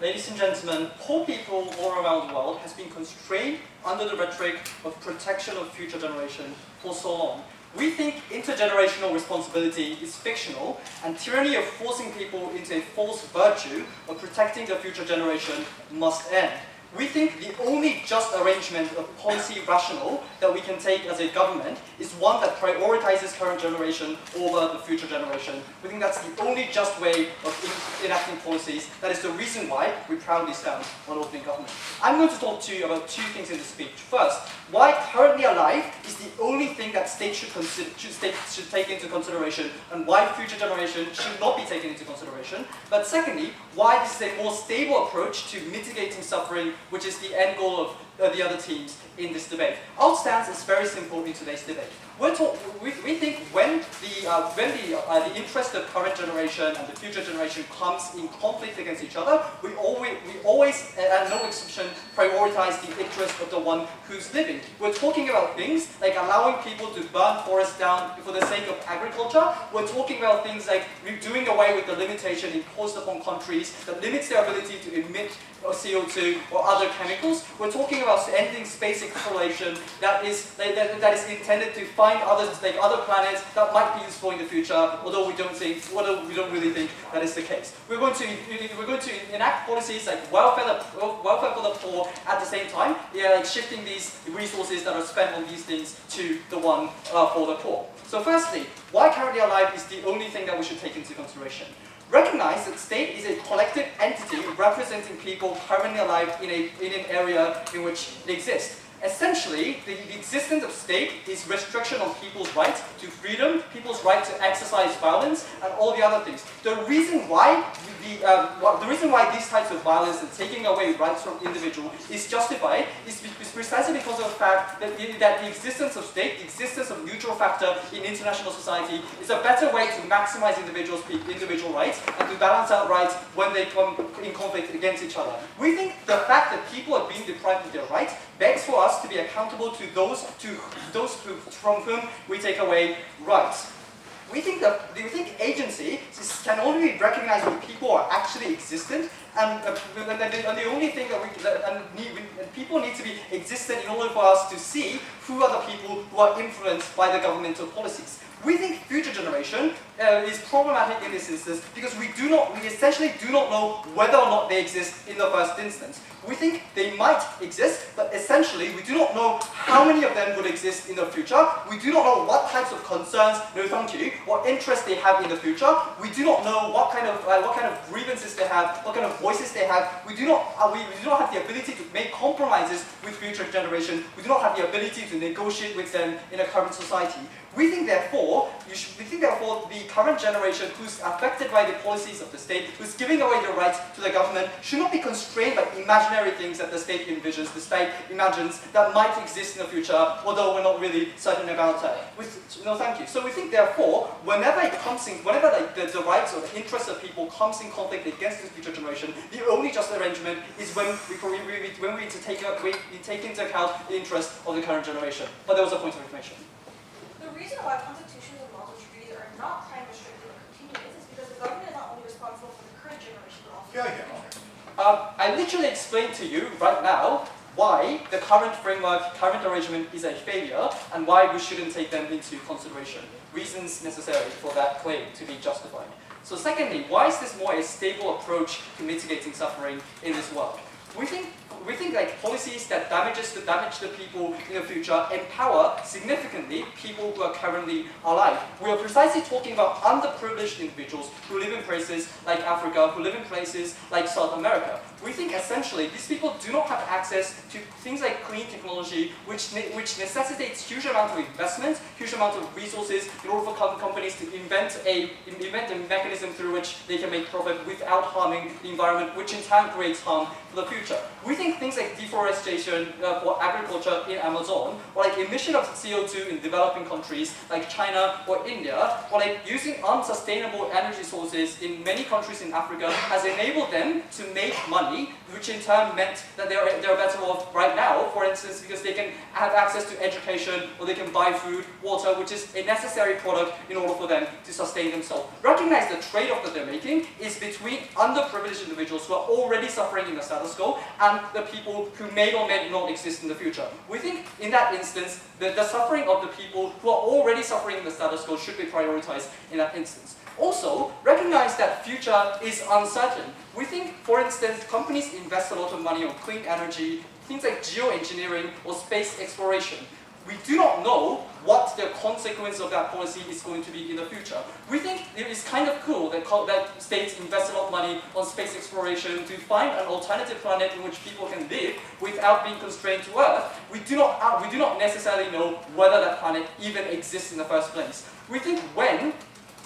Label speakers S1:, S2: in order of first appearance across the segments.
S1: Ladies and gentlemen, poor people all around the world has been constrained under the rhetoric of protection of future generation for so long. We think intergenerational responsibility is fictional, and tyranny of forcing people into a false virtue of protecting the future generation must end. We think the only just arrangement of policy rationale that we can take as a government is one that prioritizes current generation over the future generation. We think that's the only just way of enacting policies. That is the reason why we proudly stand on opening government. I'm going to talk to you about two things in this speech. First, why currently alive is the only thing that states should take into consideration, and why future generation should not be taken into consideration. But secondly, why this is a more stable approach to mitigating suffering, which is the end goal of the other teams in this debate. Our stance is very simple in today's debate. We think when the interest of current generation and the future generation comes in conflict against each other, we always, at no exception, prioritize the interest of the one who's living. We're talking about things like allowing people to burn forests down for the sake of agriculture. We're talking about things like doing away with the limitation imposed upon countries that limits their ability to emit CO2 or other chemicals. We're talking about ending space exploration that is intended to find other planets that might be useful in the future, although we don't really think that is the case. We're going to enact policies like welfare for the poor at the same time, like shifting these resources that are spent on these things to the one for the poor. So firstly, why currently alive is the only thing that we should take into consideration. Recognize that state is a collective entity representing people currently alive in an area in which they exist. Essentially, the existence of state is restriction on people's right to freedom, people's right to exercise violence, and all the other things. The reason why these types of violence and taking away rights from individuals is justified is precisely because of the fact that the existence of state, the existence of neutral factor in international society is a better way to maximize individual rights and to balance out rights when they come in conflict against each other. We think the fact that people are being deprived of their rights begs for us to be accountable to those from whom we take away rights. We think agency can only be recognized when people are actually existent, and the only thing that people need to be existent in order for us to see who are the people who are influenced by the governmental policies. We think future generation is problematic in this instance because we essentially do not know whether or not they exist in the first instance. We think they might exist, but essentially we do not know how many of them would exist in the future. We do not know what types of concerns, no thank you, what interests they have in the future. We do not know what kind of grievances they have, what kind of voices they have. We do not have the ability to make compromises with future generation. We do not have the ability to negotiate with them in a current society. We think therefore the current generation who's affected by the policies of the state, who's giving away their rights to the government, should not be constrained by imaginary things that the state envisions, the state imagines that might exist in the future, although we're not really certain about that. No, thank you. So we think therefore, whenever the rights or the interests of people comes in conflict against the future generation, the only just arrangement is when we take into account the interest of the current generation. But there was a point of information.
S2: The reason why constitutions and laws and treaties are not time restricted or continuous is because the government is not only responsible for the current generation, but also
S1: I literally explained to you right now why the current framework, current arrangement is a failure and why we shouldn't take them into consideration. Reasons necessary for that claim to be justified. So secondly, why is this more a stable approach to mitigating suffering in this world? We think like policies that damage the people in the future empower significantly people who are currently alive. We are precisely talking about underprivileged individuals who live in places like Africa, who live in places like South America. We think essentially these people do not have access to things like clean technology, which necessitates huge amount of investment, huge amount of resources in order for companies to invent a mechanism through which they can make profit without harming the environment, which in turn creates harm for the future. future. We think things like deforestation for agriculture in Amazon, or like emission of CO2 in developing countries like China or India, or like using unsustainable energy sources in many countries in Africa has enabled them to make money, which in turn meant that they're better off right now, for instance, because they can have access to education, or they can buy food, water, which is a necessary product in order for them to sustain themselves. Recognize the trade-off that they're making is between underprivileged individuals who are already suffering in the status quo and the people who may or may not exist in the future. We think in that instance, the suffering of the people who are already suffering in the status quo should be prioritized in that instance. Also, recognize that future is uncertain. We think, for instance, companies invest a lot of money on clean energy, things like geoengineering or space exploration. We do not know what the consequence of that policy is going to be in the future. We think it is kind of cool that states invest a lot of money on space exploration to find an alternative planet in which people can live without being constrained to Earth. We do not necessarily know whether that planet even exists in the first place. We think when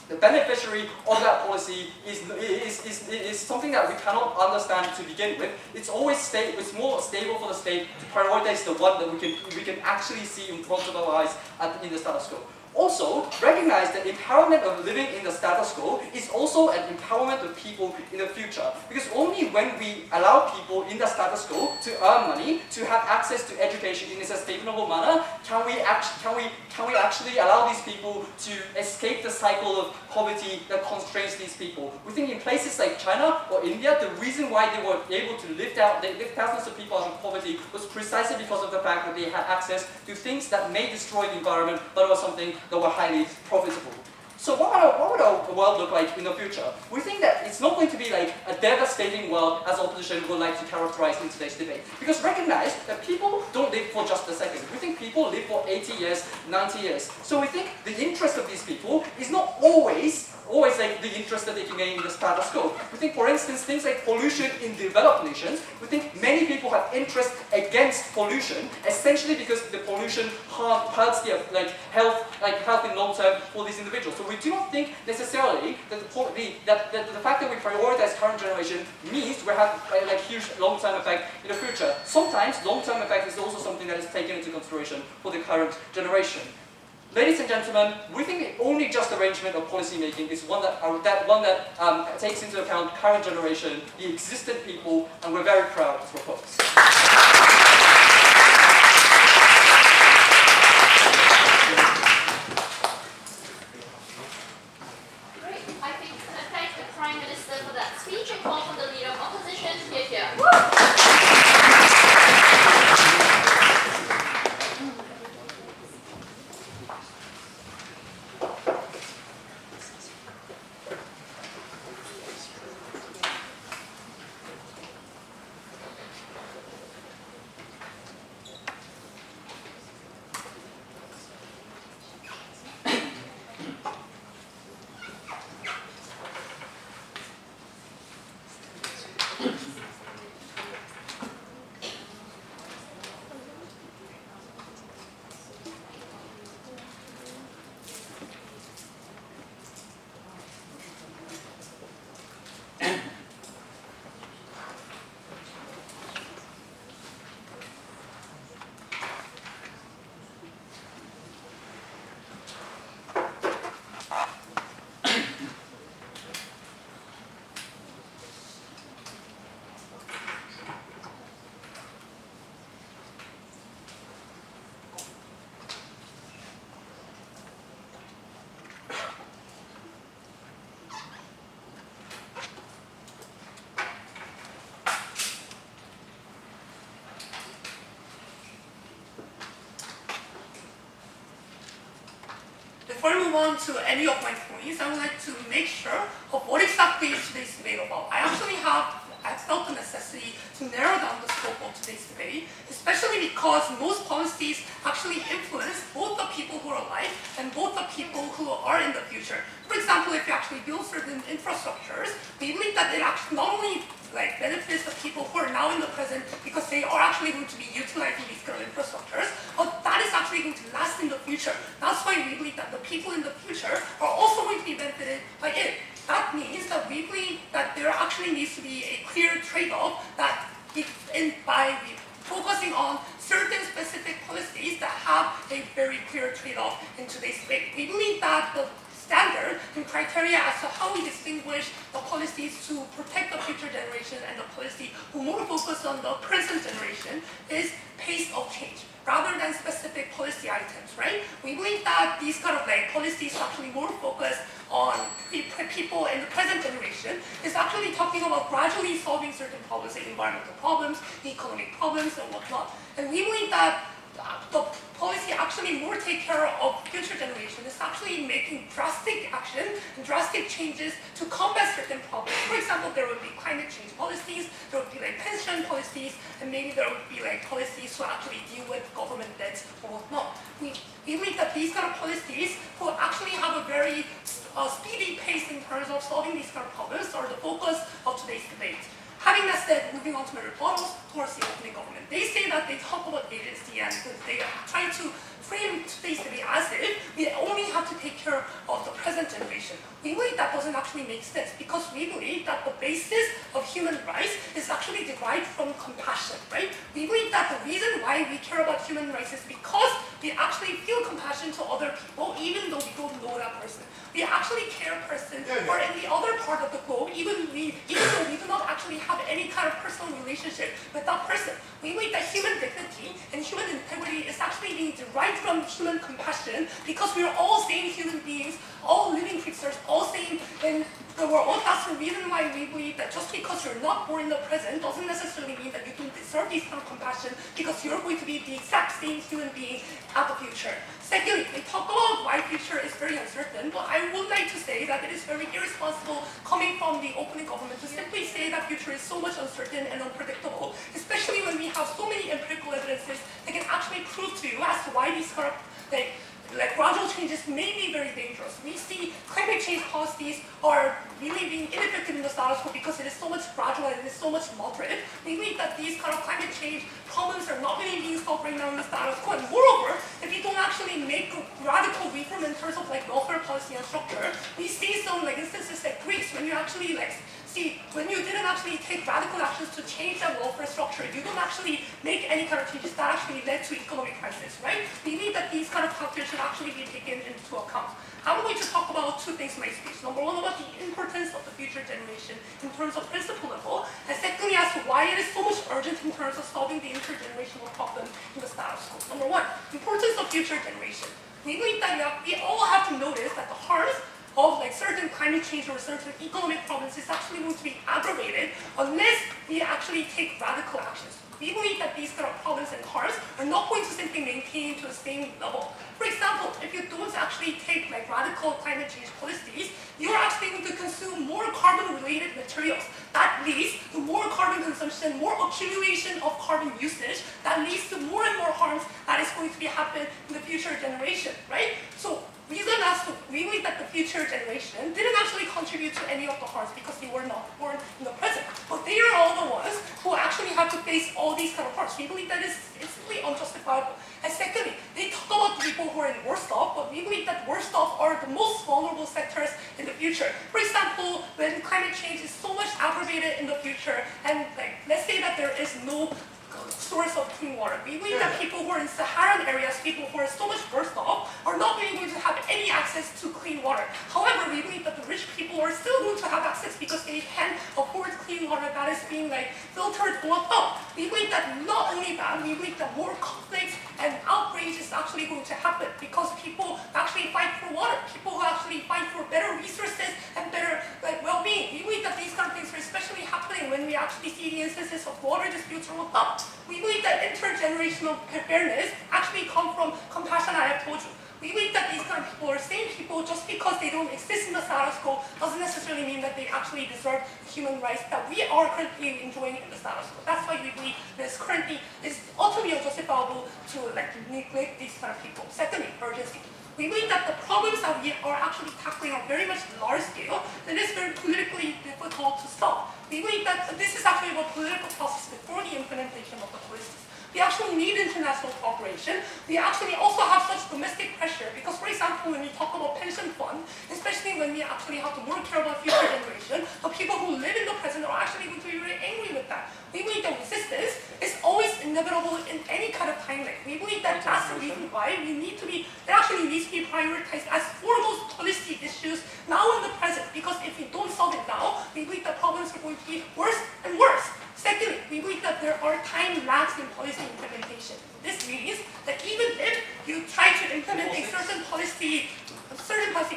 S1: the beneficiary of that policy is something that we cannot understand to begin with. It's always it's more stable for the state to prioritize the one that we can actually see in front of our eyes in the status quo. Also, recognize that empowerment of living in the status quo is also an empowerment of people in the future. Because only when we allow people in the status quo to earn money, to have access to education in a sustainable manner, can we actually allow these people to escape the cycle of poverty that constrains these people. We think in places like China or India, the reason why they were able to lift thousands of people out of poverty was precisely because of the fact that they had access to things that may destroy the environment, but was something that were highly profitable. So what would our world look like in the future? We think that it's not going to be like a devastating world as opposition would like to characterize in today's debate. Because recognize that people don't live for just a second. We think people live for 80 years, 90 years. So we think the interest of these people is not always like the interest that they can gain in the status quo. We think, for instance, things like pollution in developed nations, we think many people have interest against pollution, essentially because the pollution hurts their health in long term for these individuals. So we do not think necessarily that the fact that we prioritize current generation means we have a huge long-term effect in the future. Sometimes long-term effect is also something that is taken into consideration for the current generation. Ladies and gentlemen, we think the only just arrangement of policy making is one that takes into account current generation, the existent people, and we're very proud to propose.
S3: Great. I think we can thank the Prime Minister for that speech and call for the Leader of Opposition to get here.
S4: Before I move on to any of my points, I would like to make sure of what exactly is today's debate about. I felt the necessity to narrow down the scope of today's debate, especially because most policies actually influence both the people who are alive and both the people who are in the future. For example, if you actually build certain infrastructures, we believe that it actually not only benefits the people who are now in the present because they are actually going to be utilizing these current infrastructures, but that is actually going to last in the future. That's why we believe that the people in the future are also going to be benefited by it. That means that we believe that there actually needs to be a clear trade-off that if by focusing on certain specific policies that have a very clear trade-off in today's debate. We believe that the standard and criteria as to how we distinguish the policies to protect the future generation and the policy who more focus on the present generation is pace of change rather than specific policy items, right? We believe that these kind of like policies actually more focused on people in the present generation is actually talking about gradually solving certain problems, like environmental problems, economic problems, and whatnot. And we believe that the policy actually more take care of future generation is actually making drastic action and drastic changes to combat certain problems. For example, there would be climate change policies, there would be like pension policies, and maybe there would be like policies to actually deal with government debts or whatnot. We believe that these kind of policies will actually have a very speedy pace in terms of solving these kind of problems are the focus of today's debate. Having that said, moving on to my rebuttals towards the opening government. They say that they talk about agency and they are trying to frame today's debate as if we only have to take care of the present generation. We believe that doesn't actually make sense because we believe that the basis of human rights is actually derived from compassion, right? We believe that the reason why we care about human rights is because we actually feel compassion to other people even though we don't know that person. We actually care a person or in the other part of the globe, even though we do not actually have any kind of personal relationship with that person. We believe that human dignity and human integrity is actually being derived from human compassion because we are all same human beings, all living creatures, all same in the world. That's the reason why we believe that just because you're not born in the present doesn't necessarily mean that you don't deserve this kind of compassion because you're going to be the exact same human being at the future. Secondly, they talk about why future is very uncertain, but I would like to say that it is very irresponsible coming from the opening government to simply say that future is so much uncertain and unpredictable, especially when we have so many empirical evidences that can actually prove to you as to why these kind of like gradual changes may be very dangerous. We see climate change policies are really being ineffective in the status quo because it is so much gradual and it is so much moderate. We believe that these kind of climate change problems are not really being solved right now in the status quo. And moreover, if you don't actually make radical reform in terms of like welfare policy and structure, we see some like instances like Greece when you actually when you didn't actually take radical actions to change that welfare structure, you don't actually make any kind of changes that actually led to economic crisis, right? We need that these kind of factors should actually be taken into account. I'm going to talk about two things in my speech. Number one, about the importance of the future generation in terms of principle level, and secondly, as to why it is so much urgent in terms of solving the intergenerational problem in the status quo. Number one, importance of future generation. We believe that we all have to notice that the harms of like certain climate change or certain economic problems is actually going to be aggravated unless we actually take radical actions. We believe that these kind of problems and harms are not going to simply maintain to the same level. For example, if you don't actually take like radical climate change policies, you're actually going to consume more carbon-related materials. That leads to more carbon consumption, more accumulation of carbon usage. That leads to more and more harms that is going to be happen in the future generation, right? So reason as to we believe that the future generation didn't actually contribute to any of the harms because they were not born in the present. But they are all the ones who actually have to face all these kind of harms. We believe that it's simply unjustifiable. And secondly, they talk about people who are in worst off, but we believe that worst off are the most vulnerable sectors in the future. For example, when climate change is so much aggravated in the future, and like let's say that there is no source of clean water. We believe that people who are in Saharan areas, people who are so much worse off, are not being able to have any access to clean water. However, we believe that the rich people are still going to have access because they can afford clean water that is being like filtered or up. We believe that not only that, we believe that more conflicts and outrage is actually going to happen because people actually fight for water. People who actually fight for better resources and better like well-being. We believe that these kind of things are especially happening when we actually see the instances of water disputes or whatnot. We believe that intergenerational fairness actually comes from compassion, I have told you. We believe that these kind of people are same people just because they don't exist in the status quo doesn't necessarily mean that they actually deserve the human rights that we are currently enjoying in the status quo. That's why we believe this currently is utterly unjustifiable to like neglect these kind of people. Secondly, urgency. We believe that the problems that we are actually tackling are very much large scale and it's very politically difficult to solve. We believe that this is actually about political process before the implementation of the policies. We actually need international cooperation. We actually also have such domestic pressure because, for example, when we talk about pension fund, especially when we actually have to more care about future generation, the people who live in the present are actually going to be very angry with that. We believe that resistance there are time lags in policy implementation. This means that even if you try to implement a certain policy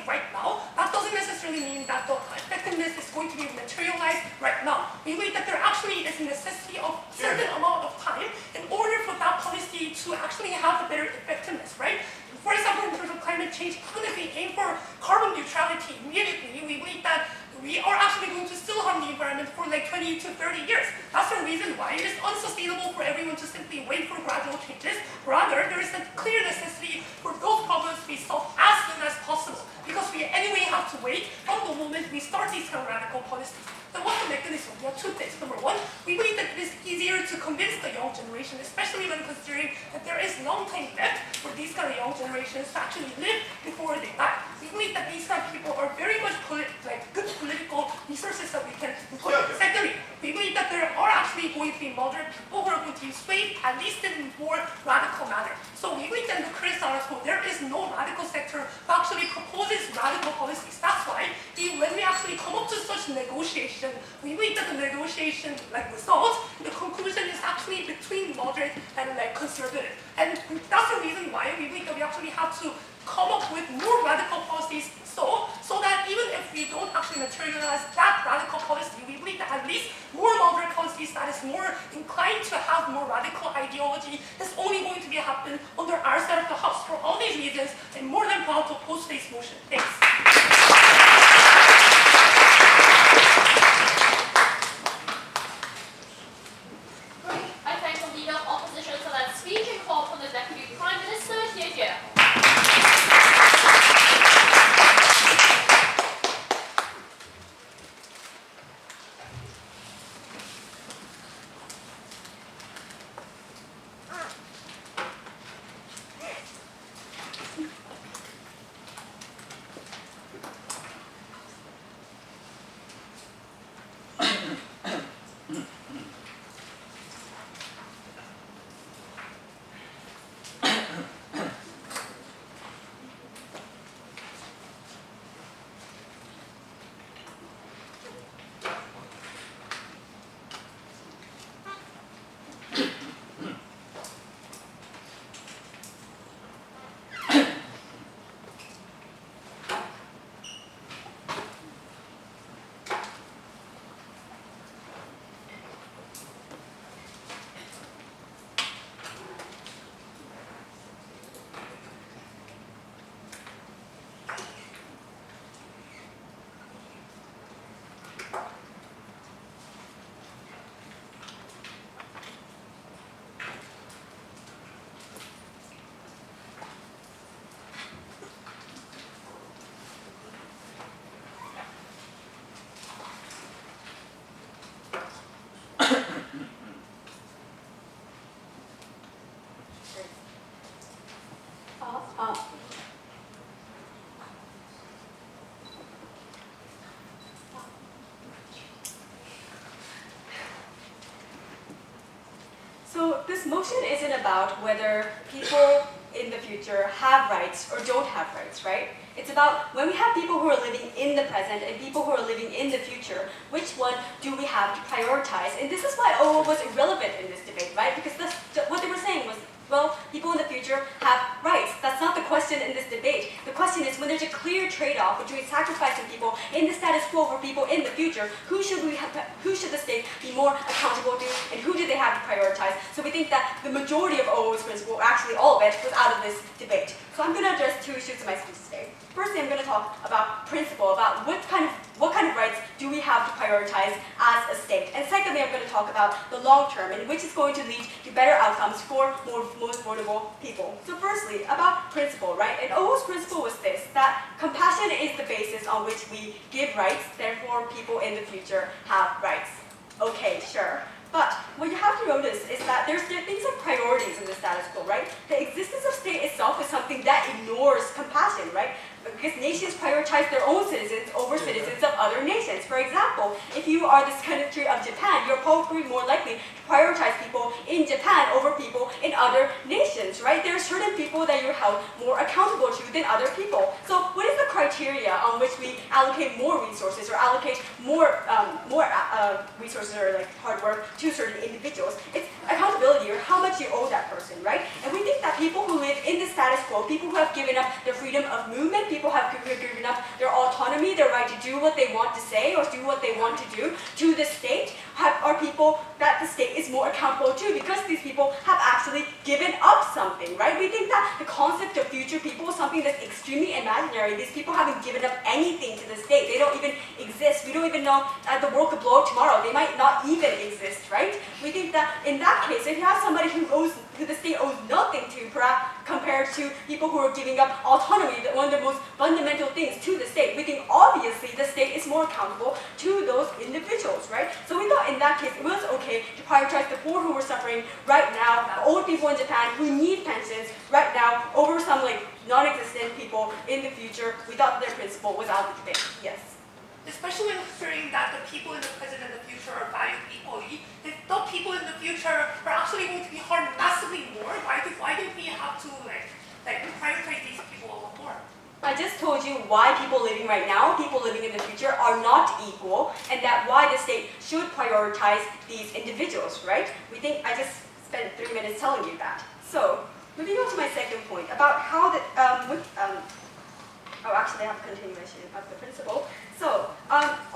S4: right now, that doesn't necessarily mean that the effectiveness is going to be materialized right now. We believe that there actually is a necessity of a certain amount of time in order for that policy to actually have a better effectiveness, right? For example, in terms of climate change, even if we aim for carbon neutrality immediately, we believe that we are actually going to still harm the environment for like 20 to 30 years. That's the reason why it is unsustainable for everyone to simply wait for gradual changes. Rather, there is a clear necessity for those problems to be solved as soon as possible, because we anyway have to wait from the moment we start these kind of radical policies. Then what's the mechanism? We have two things. Number one, we believe that it is easier to convince the young generation, especially when considering that there is long time left for these kind of young generations to actually live before they die. We believe that these kind of people are very much good political resources that we can employ. Secondly, we believe that there are actually going to be moderate people who are going to be swayed, at least in a more radical manner. So we believe that in the current status quo, there is no radical sector who actually proposes radical policies. That's why when we actually come up to such negotiation, we believe that the negotiation result, the conclusion is actually between moderate and conservative. And that's the reason why we believe that we actually have to come up with more radical policies so that even if we don't actually materialize that radical policy, we believe that at least more moderate policies that is more inclined to have more radical ideology is only going to be happen under our side of the house. For all these reasons, I'm more than proud to oppose today's motion. Thanks.
S3: I thank the leader of opposition for that speech and call for the Deputy Prime Minister here.
S5: So this motion isn't about whether people in the future have rights or don't have rights, right? It's about when we have people who are living in the present and people who are living in the future, which one do we have to prioritize? And this is why OO was irrelevant in this debate, right? Because what they were saying was, well, people in the future have rights. That's not the question in this debate. The question is when there's a clear trade-off between sacrificing people in the status quo for people in the future, who should the state be more accountable to, and who do they have to prioritize? So we think that the majority of OO's principle, actually all of it, was out of this debate. So I'm going to address two issues in my speech today. Firstly, I'm going to talk about principle, about what kind of rights do we have to prioritize as a state. And secondly, I'm going to talk about the long term, and which is going to lead to better outcomes for most vulnerable people. So firstly, about principle, right? And OO's principle was this, that compassion is the basis on which we give rights, therefore people in the future have rights. Okay, sure. But what you have to notice is that there's things like priorities in the status quo, right? The existence of state itself is something that ignores compassion, right? Because nations prioritize their own citizens over citizens of other other nations. For example, if you are this country of Japan, you're probably more likely to prioritize people in Japan over people in other nations, right? There are certain people that you're held more accountable to than other people. So what is the criteria on which we allocate more resources or allocate more resources or like hard work to certain individuals? It's accountability or how much you owe that person, right? And we think that people who live in the status quo, people who have given up their freedom of movement, people who have given up their autonomy, their right to do what they want to say or do what they want to do to the state, are people that the state is more accountable to because these people have actually given up something, right? We think that the concept of future people is something that's extremely imaginary. These people haven't given up anything to the state. They don't even exist. We don't even know that the world could blow up tomorrow. They might not even exist, right? We think that in that case, if you have somebody who the state owes nothing to, perhaps compared to people who are giving up autonomy, one of the most fundamental things to the state, we think obviously the state is more accountable to those individuals, right? So we thought in that case it was okay to prioritize the poor who were suffering right now, the old people in Japan who need pensions right now, over some like non-existent people in the future. We thought their principle was out of the debate. Yes.
S4: Especially considering that the people in the present and the future are valued equally. If the people in the future are actually going to be harmed massively more, why do we have to like prioritize these people a lot more?
S5: I just told you why people living right now, people living in the future are not equal, and that why the state should prioritize these individuals, right? We think I just spent 3 minutes telling you that. So moving on to my second point about how the actually I have a continuation of the principle. So,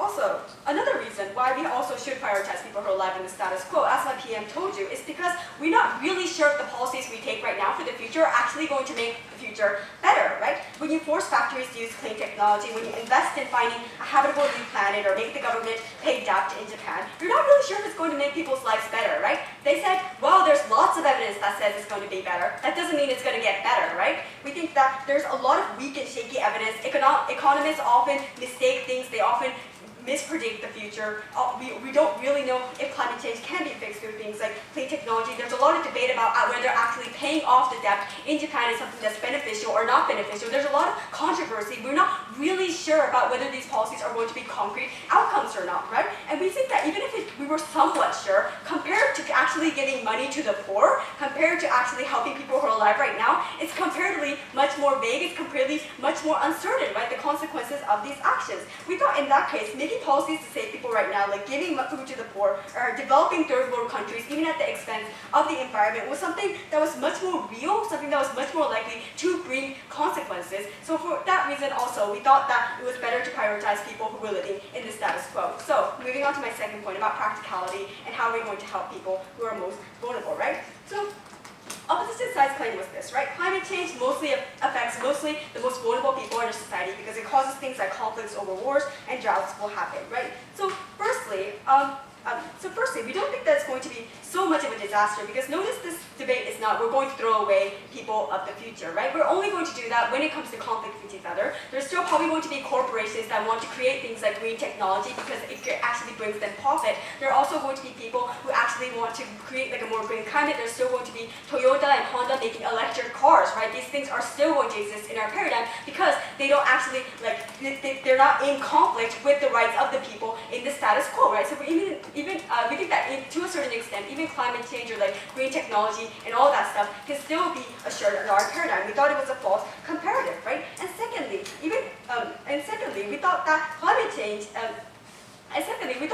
S5: also, another reason why we also should prioritize people who are alive in the status quo, as my PM told you, is because we're not really sure if the policies we take right now for the future are actually going to make the future better, right? When you force factories to use clean technology, when you invest in finding a habitable new planet or make the government pay debt in Japan, you're not really sure if it's going to make people's lives better, right? They said, well, there's lots of evidence that says it's going to be better. That doesn't mean it's going to get better, right? We think that there's a lot of weak and shaky evidence. Economists often mistake things. They often mispredict the future. We don't really know if climate change can be fixed through things like clean technology. There's a lot of debate about whether actually paying off the debt in Japan is something that's beneficial or not beneficial. There's a lot of controversy. We're not really sure about whether these policies are going to be concrete outcomes or not, right? And we think that even if we were somewhat sure, compared to actually giving money to the poor, compared to actually helping people who are alive right now, it's comparatively much more vague, it's comparatively much more uncertain, right? The consequences of these actions. We thought in that case, making policies to save people right now, like giving food to the poor, or developing third world countries, even at the expense of the environment, was something that was much more real, something that was much more likely to bring consequences. So for that reason also, we thought that it was better to prioritize people who were living in the status quo. So moving on to my second point about practicality and how we're going to help people who are most vulnerable, right? So opposite side's claim was this, right? Climate change affects mostly the most vulnerable people in our society because it causes things like conflicts over wars and droughts will happen, right? So firstly, we don't think that it's going to be so much of a disaster because notice this debate is not, we're going to throw away people of the future, right? We're only going to do that when it comes to conflict with each other. There's still probably going to be corporations that want to create things like green technology because it actually brings them profit. There are also going to be people who actually want to create like a more green climate. There's still going to be Toyota and Honda making electric cars, right? These things are still going to exist in our paradigm because they don't actually, they're not in conflict with the rights of the people in the status quo, right? So we think that to a certain extent, even climate change or like green technology and all that stuff can still be assured in our paradigm. We thought it was a false comparative, right? And secondly, we thought that climate change. And secondly, we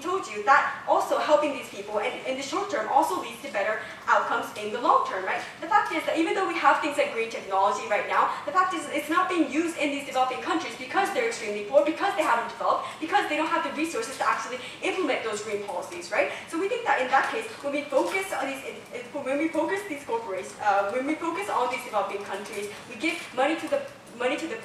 S5: told you that also helping these people in the short term also leads to better outcomes in the long term, right? The fact is that even though we have things like green technology right now, the fact is it's not being used in these developing countries because they're extremely poor, because they haven't developed, because they don't have the resources to actually implement those green policies, right? So we think that in that case, when we focus on these corporations, when we focus on these developing countries, we give money to the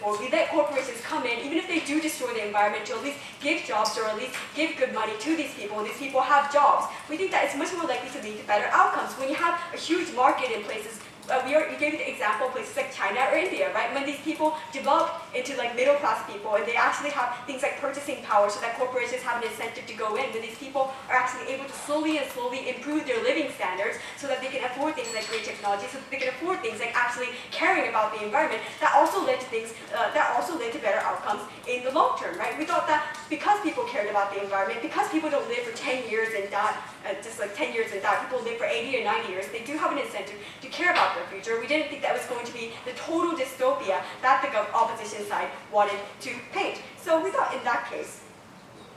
S5: poor, we let corporations come in, even if they do destroy the environment, to at least give jobs or at least give good money to these people, and these people have jobs. We think that it's much more likely to lead to better outcomes. When you have a huge market in places, we gave you the example of places like China or India, right? When these people develop into like middle class people, and they actually have things like purchasing power so that corporations have an incentive to go in, when these people are actually able to slowly improve their living standards so that they can afford things like great technology, so that they can afford things like actually caring about the environment. That also led to things, that also led to better outcomes in the long term, right? We thought that because people cared about the environment, because people don't live for 10 years and die, just like 10 years and die, people live for 80 or 90 years, they do have an incentive to care about their future. We didn't think that was going to be the total dystopia that the opposition side wanted to paint. So we thought in that case,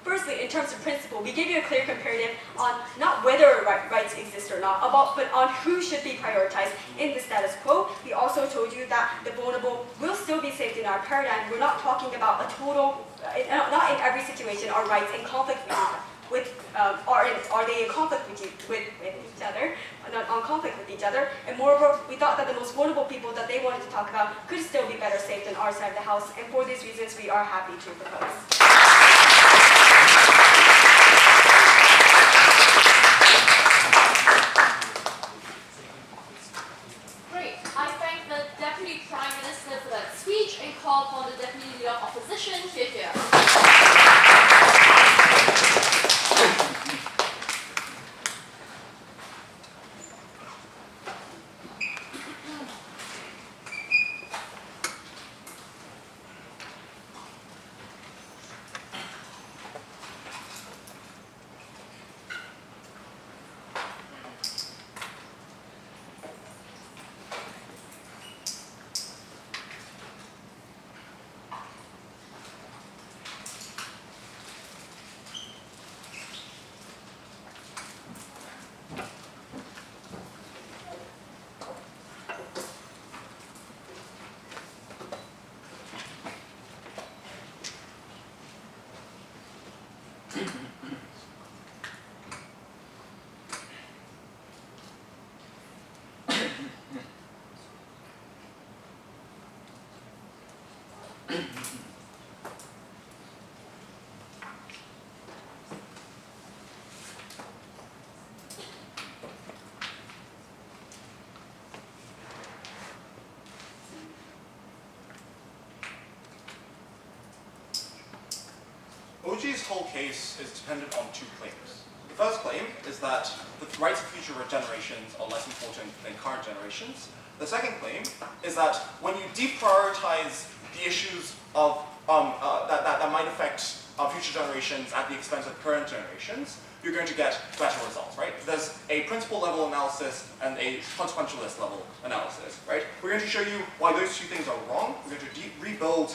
S5: firstly, in terms of principle, we give you a clear comparative on not whether rights exist or not, but on who should be prioritized in the status quo. We also told you that the vulnerable will still be saved in our paradigm. We're not talking about a total, not in every situation are rights in conflict are they in conflict with each other, not on conflict with each other. And moreover, we thought that the most vulnerable people that they wanted to talk about could still be better saved on our side of the house. And for these reasons, we are happy to propose.
S3: Great. I thank the Deputy Prime Minister for that speech and call upon the Deputy Leader of Opposition, Here.
S6: OG's whole case is dependent on two claims. The first claim is that the rights of future generations are less important than current generations. The second claim is that when you deprioritize the issues of, that might affect future generations at the expense of current generations, you're going to get better results, right? There's a principle level analysis and a consequentialist level analysis, right? We're going to show you why those two things are wrong. We're going to rebuild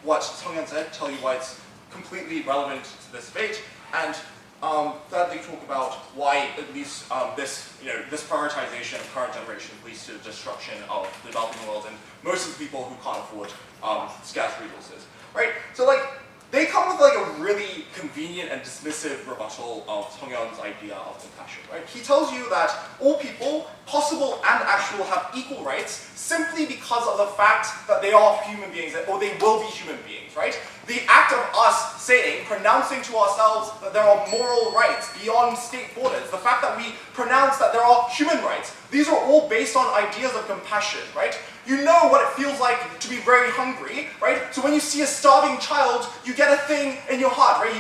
S6: what Sung-Yan said, tell you why it's completely relevant to this debate, and thirdly, talk about why at least this prioritization of current generations leads to the destruction of the developing world and most of the people who can't afford scarce resources, right? So like, they come with like a really convenient and dismissive rebuttal of Sung-Yan's idea of compassion, right? He tells you that all people, possible and actual, have equal rights simply because of the fact that they are human beings, or they will be human beings, right? The act of us saying, pronouncing to ourselves that there are moral rights beyond state borders, the fact that we pronounce that there are human rights, these are all based on ideas of compassion, right? You know what it feels like to be very hungry, right? So when you see a starving child, you get a thing in your heart, right?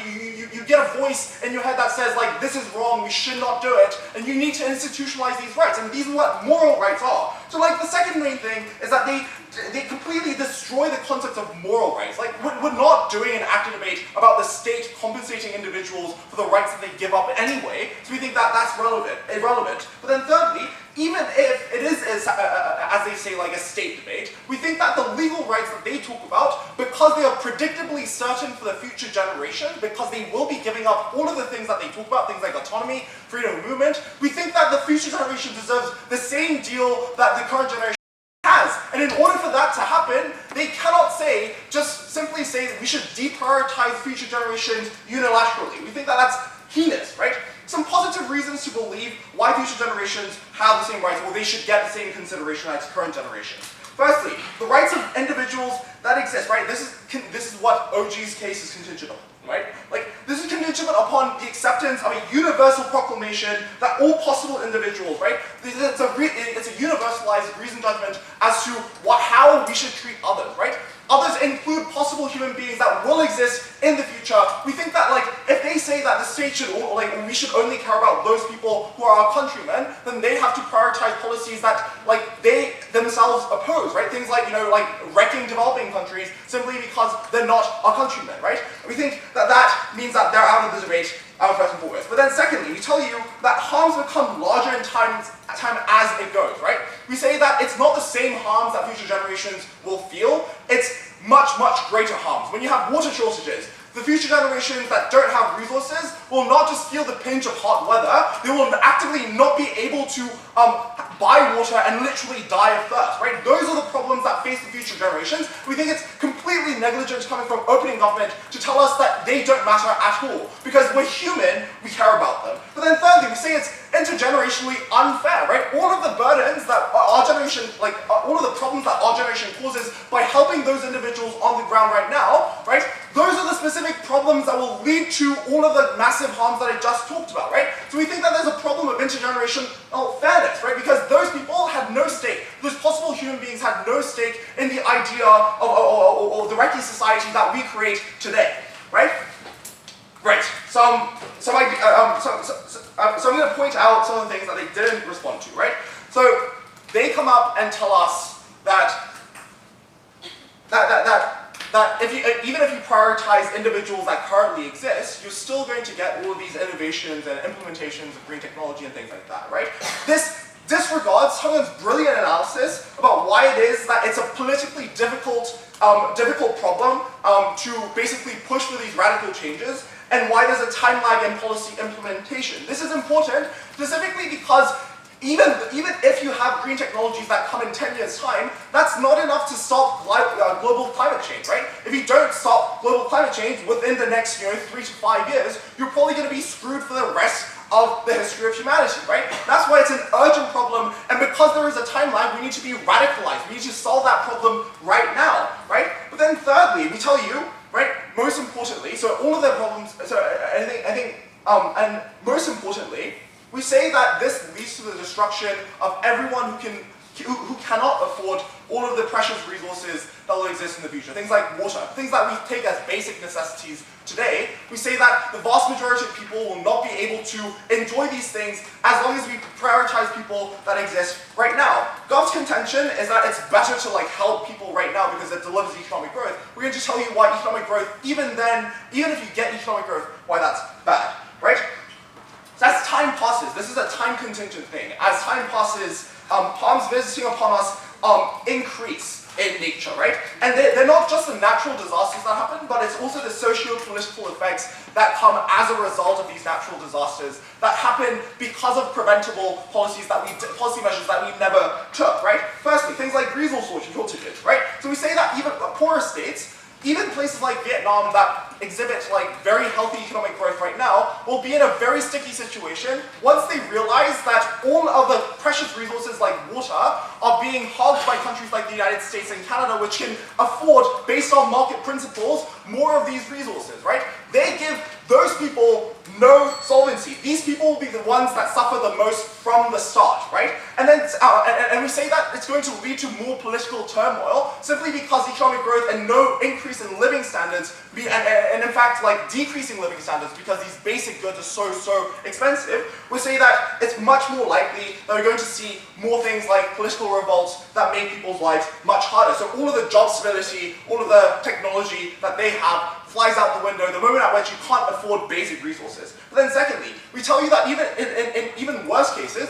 S6: You get a voice in your head that says, like, this is wrong, we should not do it, and you need to institutionalize these rights, and these are what moral rights are. So like, the second main thing is that they completely destroy the concept of moral rights. Like, we're not doing an active debate about the state compensating individuals for the rights that they give up anyway, so we think that that's irrelevant. But then thirdly, even if it is, as they say, like a state debate, we think that the legal rights that they talk about, because they are predictably certain for the future generation, because they will be giving up all of the things that they talk about, things like autonomy, freedom of movement, we think that the future generation deserves the same deal that the current generation has. And in order for that to happen, they cannot just simply say that we should deprioritize future generations unilaterally. We think that that's heinous, right? Some positive reasons to believe why future generations have the same rights, or they should get the same consideration as current generations. Firstly, the rights of individuals that exist, right? This is what OG's case is contingent on, right? Like, this is contingent upon the acceptance of a universal proclamation that all possible individuals, right? It's a universalized reasoned judgment as to how we should treat others, right? Others include possible human beings that will exist in the future. We think that, like, if they say that the state should, we should only care about those people who are our countrymen, then they have to prioritize policies that, like, they themselves oppose, right? Things like, like wrecking developing countries simply because they're not our countrymen, right? We think that that means that they're out of the debate, first and foremost. But then secondly, we tell you that harms become larger in time as it goes, right? We say that it's not the same harms that future generations will feel, it's much, much greater harms. When you have water shortages, the future generations that don't have resources will not just feel the pinch of hot weather, they will actively not be able to buy water and literally die of thirst, right? Those are the problems that face the future generations. We think it's completely negligent coming from opening government to tell us that they don't matter at all. Because we're human, we care about them. But then thirdly, we say it's intergenerationally unfair, right? All of the burdens that our generation, all of the problems that our generation causes by helping those individuals on the ground right now, right? Those are the specific problems that will lead to all of the massive harms that I just talked about, right? So we think that there's a problem of intergenerational fairness, right? Because those people had no stake, those possible human beings had no stake in the idea of the Reki society that we create today, right? Right. So I'm going to point out some of the things that they didn't respond to, right? So they come up and tell us that even if you prioritize individuals that currently exist, you're still going to get all of these innovations and implementations of green technology and things like that, right? This disregards someone's brilliant analysis about why it is that it's a politically difficult problem to basically push for these radical changes, and why there's a time lag in policy implementation. This is important specifically because even if you have green technologies that come in 10 years' time, that's not enough to stop global climate change, right? If you don't stop global climate change within the next 3 to 5 years, you're probably going to be screwed for the rest of the history of humanity, right? That's why it's an urgent problem, and because there is a time lag, we need to be radicalized. We need to solve that problem right now, right? But then thirdly, we tell you, right, most importantly, so all of the problems, so I think, and most importantly, we say that this leads to the destruction of everyone who cannot afford all of the precious resources that will exist in the future. Things like water, things that we take as basic necessities today. We say that the vast majority of people will not be able to enjoy these things as long as we prioritize people that exist right now. Gov's contention is that it's better to help people right now because it delivers economic growth. We're going to tell you why economic growth, even if you get economic growth, why that's bad, right? So as time passes, this is a time contingent thing. As time passes, harms visiting upon us increase in nature, right? And they're not just the natural disasters that happen, but it's also the socio-political effects that come as a result of these natural disasters that happen because of preventable policy measures that we never took, right? Firstly, things like resource shortages, right? So we say that even poorer states, even places like Vietnam that exhibit very healthy economic growth right now, will be in a very sticky situation once they realize that all of the precious resources like water are being hogged by countries like the United States and Canada, which can afford, based on market principles, more of these resources, right? They give those people no solvency. These people will be the ones that suffer the most from the start, right? And then, and we say that it's going to lead to more political turmoil simply because economic growth and no increase in living standards, and in fact, decreasing living standards because these basic goods are so expensive. We say that it's much more likely that we're going to see more things like political revolts that make people's lives much harder. So all of the job stability, all of the technology that they have flies out the window the moment at which you can't afford basic resources. But then secondly, we tell you that even in even worse cases,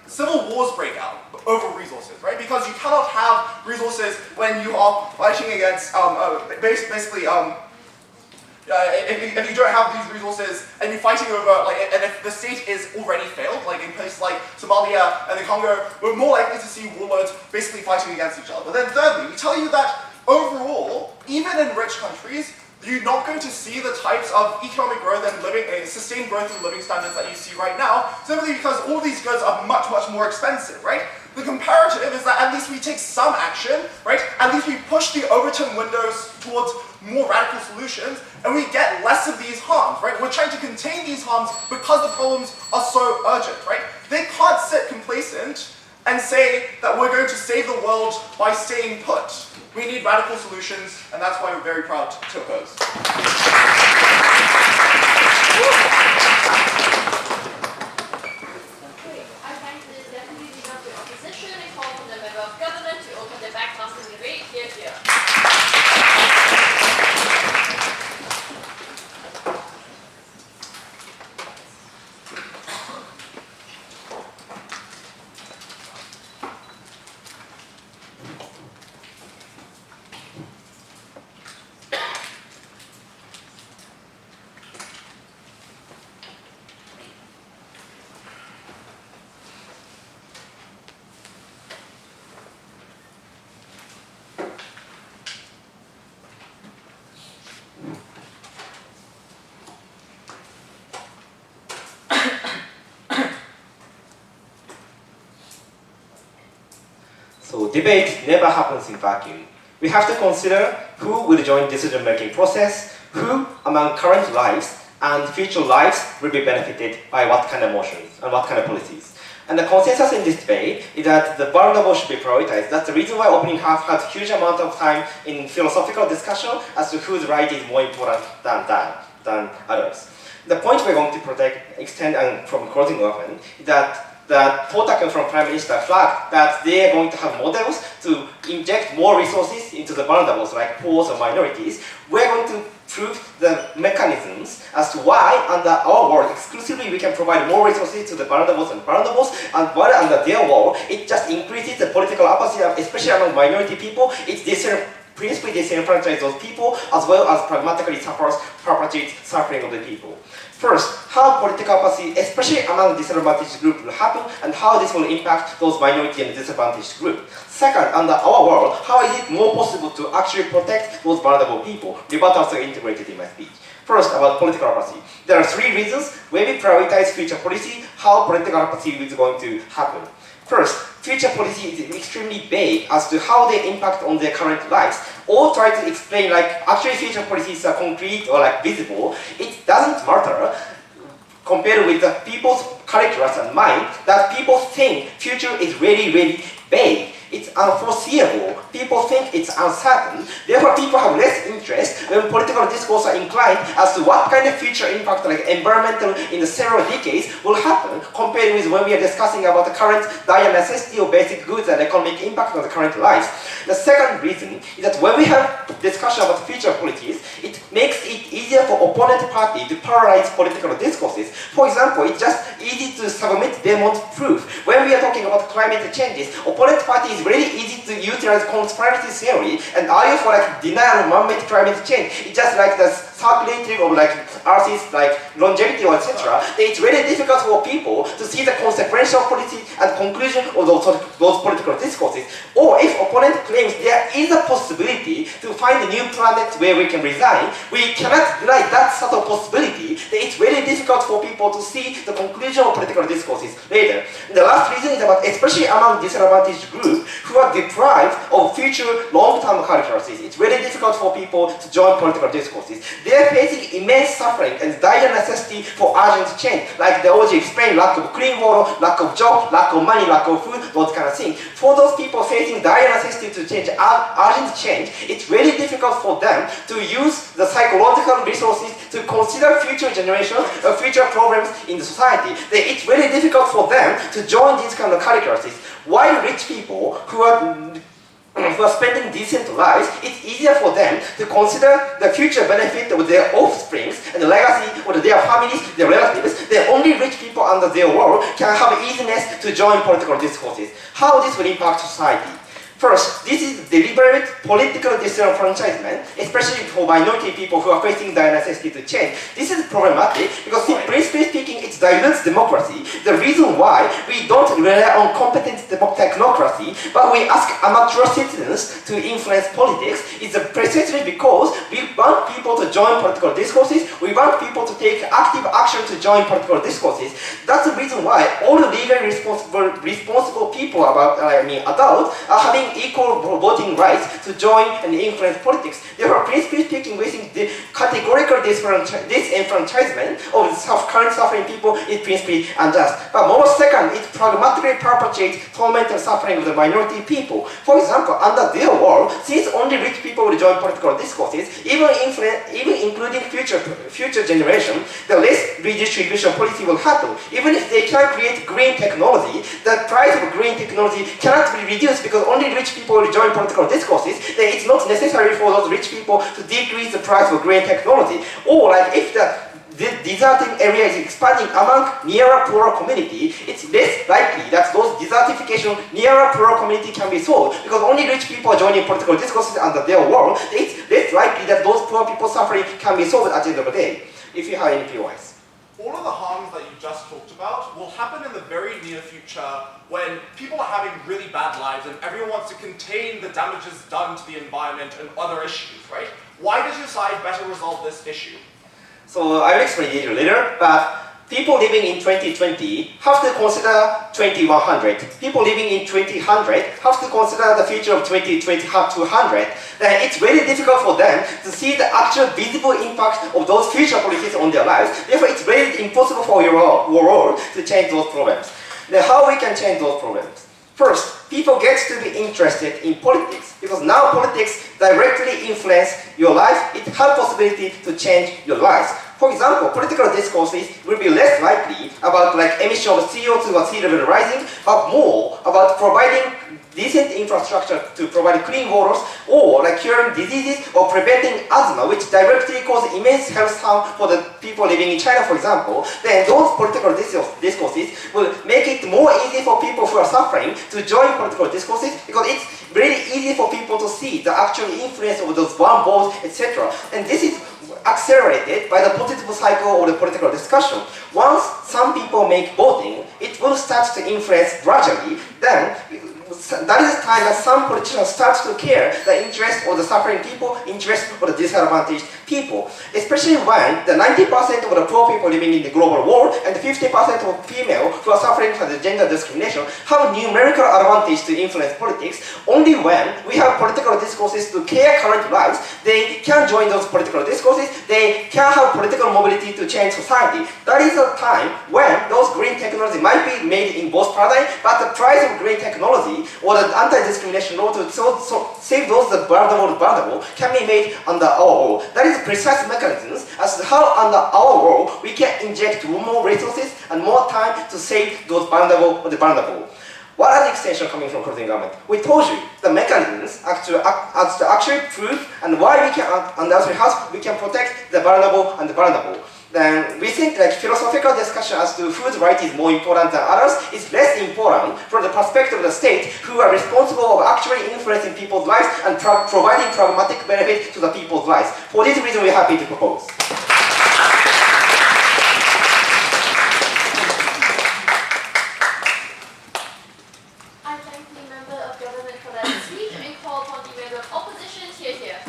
S6: civil wars break out over resources, right? Because you cannot have resources when you are fighting against, if you don't have these resources and you're fighting over, and if the state is already failed, in places like Somalia and the Congo, we're more likely to see warlords basically fighting against each other. But then thirdly, we tell you that overall, even in rich countries, you're not going to see the types of economic growth and sustained growth in living standards that you see right now, simply because all these goods are much, much more expensive, right? The comparative is that at least we take some action, right? At least we push the Overton windows towards more radical solutions, and we get less of these harms, right? We're trying to contain these harms because the problems are so urgent, right? They can't sit complacent and say that we're going to save the world by staying put. We need radical solutions, and that's why we're very proud to oppose.
S3: I thank the deputy leader of the opposition and call for the member of government to open the back council debate. Here, here.
S7: So debate never happens in vacuum. We have to consider who will join decision-making process, who among current lives and future lives will be benefited by what kind of motions and what kind of policies. And the consensus in this debate is that the vulnerable should be prioritized. That's the reason why opening half had a huge amount of time in philosophical discussion as to whose right is more important than others. The point we're going to protect, extend, and from closing open is that the Totaken from Prime Minister flagged that they are going to have models to inject more resources into the vulnerables like poor or minorities. We're going to prove the mechanisms as to why under our world exclusively we can provide more resources to the vulnerables, and while under their world it just increases the political apathy, especially among minority people. It principally disenfranchises those people as well as pragmatically perpetuates suffering of the people. First, how political apathy, especially among disadvantaged groups, will happen and how this will impact those minority and disadvantaged groups. Second, under our world, how is it more possible to actually protect those vulnerable people? Rebuttals are integrated in my speech. First, about political apathy. There are three reasons when we prioritize future policy, how political apathy is going to happen. First, future policy is extremely vague as to how they impact on their current lives. Or try to explain like actually future policies are concrete or like visible. It doesn't matter compared with the people's characters and mind that people think future is really, really vague. It's unforeseeable. People think it's uncertain. Therefore, people have less interest when political discourse are inclined as to what kind of future impact, like environmental, in the several decades will happen, compared with when we are discussing about the current dire necessity of basic goods and economic impact on the current lives. The second reason is that when we have discussion about future policies, it makes it easier for opponent party to paralyze political discourses. For example, it's just easy to submit demo proof. When we are talking about climate changes, opponent party is really easy to utilize conspiracy theory and argue for like denial of man-made climate change. It's just like the circulating of like Earth's like longevity or etc. It's really difficult for people to see the consequential policy and conclusion of those political discourses. Or if opponent claims there is a possibility to find a new planet where we can reside, we cannot deny that sort of possibility. It's really difficult for people to see the conclusion of political discourses later. And the last reason is about, especially among disadvantaged groups who are deprived of future long-term characteristics, it's really difficult for people to join political discourses. They are facing immense suffering and dire necessity for urgent change, like they already explained, lack of clean water, lack of job, lack of money, lack of food, those kind of things. For those people facing dire necessity to change, urgent change, it's really difficult for them to use the psychological resources to consider future generations or future problems in the society. It's really difficult for them to join these kind of characteristics. While rich people who are spending decent lives, it's easier for them to consider the future benefit of their offsprings and the legacy of their families, their relatives. The only rich people under their world can have easiness to join political discourses. How this will impact society? First, this is deliberate political disenfranchisement, especially for minority people who are facing the necessity to change. This is problematic because, principally speaking, it dilutes democracy. The reason why we don't rely on competent technocracy, but we ask amateur citizens to influence politics is precisely because we want people to join political discourses, we want people to take active action to join political discourses. That's the reason why all the legally responsible people adults are having equal voting rights to join and influence politics. Therefore, principally speaking, we think the categorical disenfranchisement of the current suffering people is principally unjust. But more second, it pragmatically perpetuates torment and suffering of the minority people. For example, under their world, since only rich people will join political discourses, even including future generation, the less redistribution policy will happen. Even if they can create green technology, the price of green technology cannot be reduced because only rich people will join political discourses. Then it's not necessary for those rich people to decrease the price of green technology. Or like if the deserting area is expanding among nearer poorer community, it's less likely that those desertification nearer poorer community can be solved because only rich people are joining political discourses under their world. It's less likely that those poor people suffering can be solved at the end of the day. If you have any POIs.
S6: All of the harms that you just talked about will happen in the very near future when people are having really bad lives and everyone wants to contain the damages done to the environment and other issues, right? Why does your side better resolve this issue?
S7: So I will explain it later, but people living in 2020 have to consider 2100. People living in 2000 have to consider the future of 2020 200. Then it's very difficult for them to see the actual visible impact of those future policies on their lives. Therefore, it's very impossible for your world to change those problems. Then how we can change those problems? First, people get to be interested in politics because now politics directly influence your life. It has possibility to change your lives. For example, political discourses will be less likely about like emission of CO2 or sea level rising, but more about providing decent infrastructure to provide clean waters, or like curing diseases or preventing asthma, which directly cause immense health harm for the people living in China, for example. Then those political discourses will make it more easy for people who are suffering to join political discourses because it's really easy for people to see the actual influence of those one votes, etc. And this is accelerated by the positive cycle of the political discussion. Once some people make voting, it will start to influence gradually. Then that is the time that some politicians start to care the interest of the suffering people, interest of the disadvantaged people. Especially when the 90% of the poor people living in the global world and 50% of female who are suffering from the gender discrimination have numerical advantage to influence politics. Only when we have political discourses to care current lives, they can join those political discourses, they can have political mobility to change society. That is a time when those green technology might be made in both paradigms, but the price of green technology or the anti-discrimination law to save those that vulnerable can be made under our law. That is precise mechanisms as to how under our law we can inject more resources and more time to save those vulnerable or the vulnerable. What are the extension coming from closing government? We told you the mechanisms to actually prove and why we can and how we can protect the vulnerable and the vulnerable. Then we think like philosophical discussion as to whose right is more important than others is less important from the perspective of the state who are responsible of actually influencing people's lives and providing pragmatic benefit to the people's lives. For this reason, we're happy to propose.
S3: I thank the member of government for that speech and call upon the member of opposition here.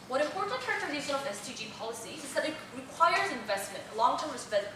S8: One important characterization of SDG policies is that it requires investment, long-term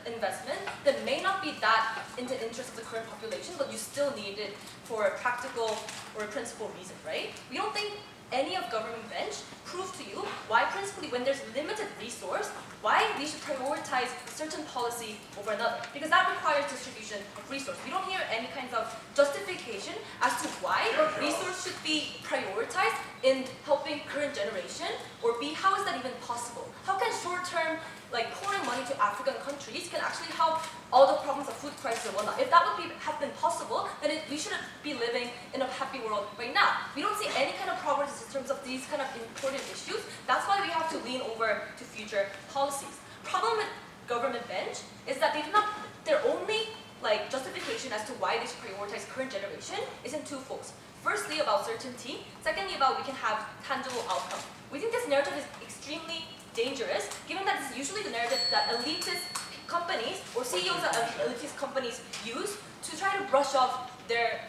S8: investment that may not be that in the interest of the current population, but you still need it for a practical or a principal reason, right? We don't think any of government bench proves to you why principally when there's limited resource, why we should prioritize a certain policy over another, because that requires distribution of resource. We don't hear any kinds of justification as to why resource should be prioritized in helping current generation, or B, how is that even possible? How can short-term, like pouring money to African countries can actually help all the problems of food crisis and whatnot? If that would have been possible, then we shouldn't be living in a happy world right now. We don't see any kind of progress in terms of these kind of important issues. That's why we have to lean over to future policies. Problem with government bench is that they do not, their only like justification as to why they should prioritize current generation is in two folds. Firstly, about certainty. Secondly, about we can have tangible outcome. We think this narrative is extremely dangerous, given that it's usually the narrative that elitist companies or CEOs of elitist companies use to try to brush off their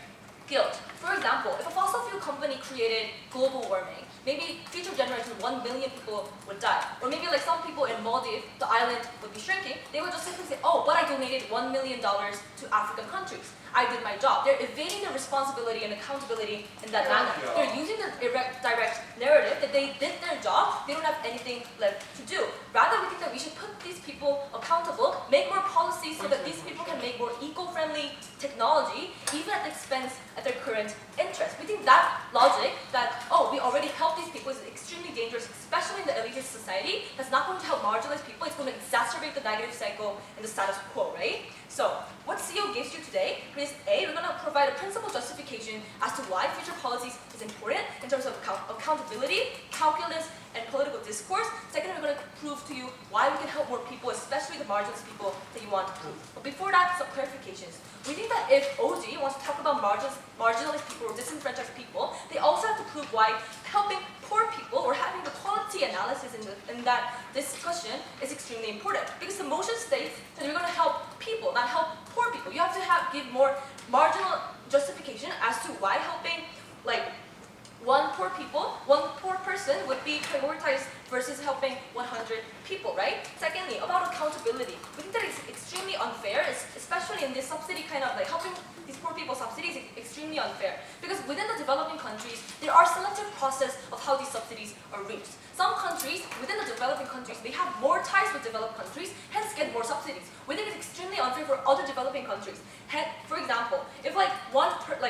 S8: guilt. For example, if a fossil fuel company created global warming, maybe future generations, 1 billion people would die. Or maybe like some people in Maldives, the island would be shrinking, they would just simply say, oh, but I donated $1 million to African countries. I did my job. They're evading their responsibility and accountability in that manner.
S6: Yeah.
S8: They're using the direct narrative that they did their job, they don't have anything left to do. Rather, we think that we should put these people accountable, make more policies so that these people can make more eco-friendly technology, even at the expense of their current interest. We think that logic that, oh, we already help these people is extremely dangerous, especially in the elitist society. That's not going to help marginalized people. It's going to exacerbate the negative cycle in the status quo, right? So, what CEO gives you today is A, we're going to provide a principal justification as to why future policies is important in terms of accountability, calculus, and political discourse. Second, we're going to prove to you why we can help more people, especially the marginalized people that you want to prove. But before that, some clarifications. We think that if OG wants to talk about marginalized people or disenfranchised people, they also have to prove why helping poor people or having the quality analysis in that discussion is extremely important. Because the motion states that you're going to help people, not help poor people. You have to give more marginal justification as to why helping like one poor person would be prioritized versus helping 100 people, right? Secondly, about accountability. We think that it's extremely unfair, especially in this subsidy kind of like helping these poor people subsidies is extremely unfair. Because within the developing countries, there are selective process of how these subsidies are reached. Some countries, within the developing countries, they have more ties with developed countries, hence get more subsidies. We think it's extremely unfair for other developing countries. For example, if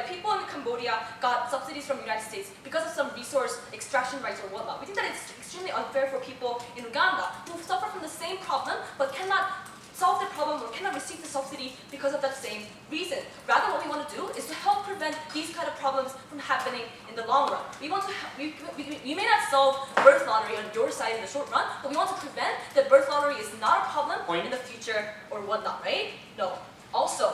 S8: people in Cambodia got subsidies from the United States because of some resource extraction rights or whatnot, we think that it's extremely unfair for people in Uganda who suffer from the same problem but cannot solve the problem or cannot receive the subsidy because of that same reason. Rather, what we want to do is to help prevent these kind of problems from happening in the long run. We want to, we may not solve birth lottery on your side in the short run, but we want to prevent that birth lottery is not a problem in the future or whatnot, right? No. Also,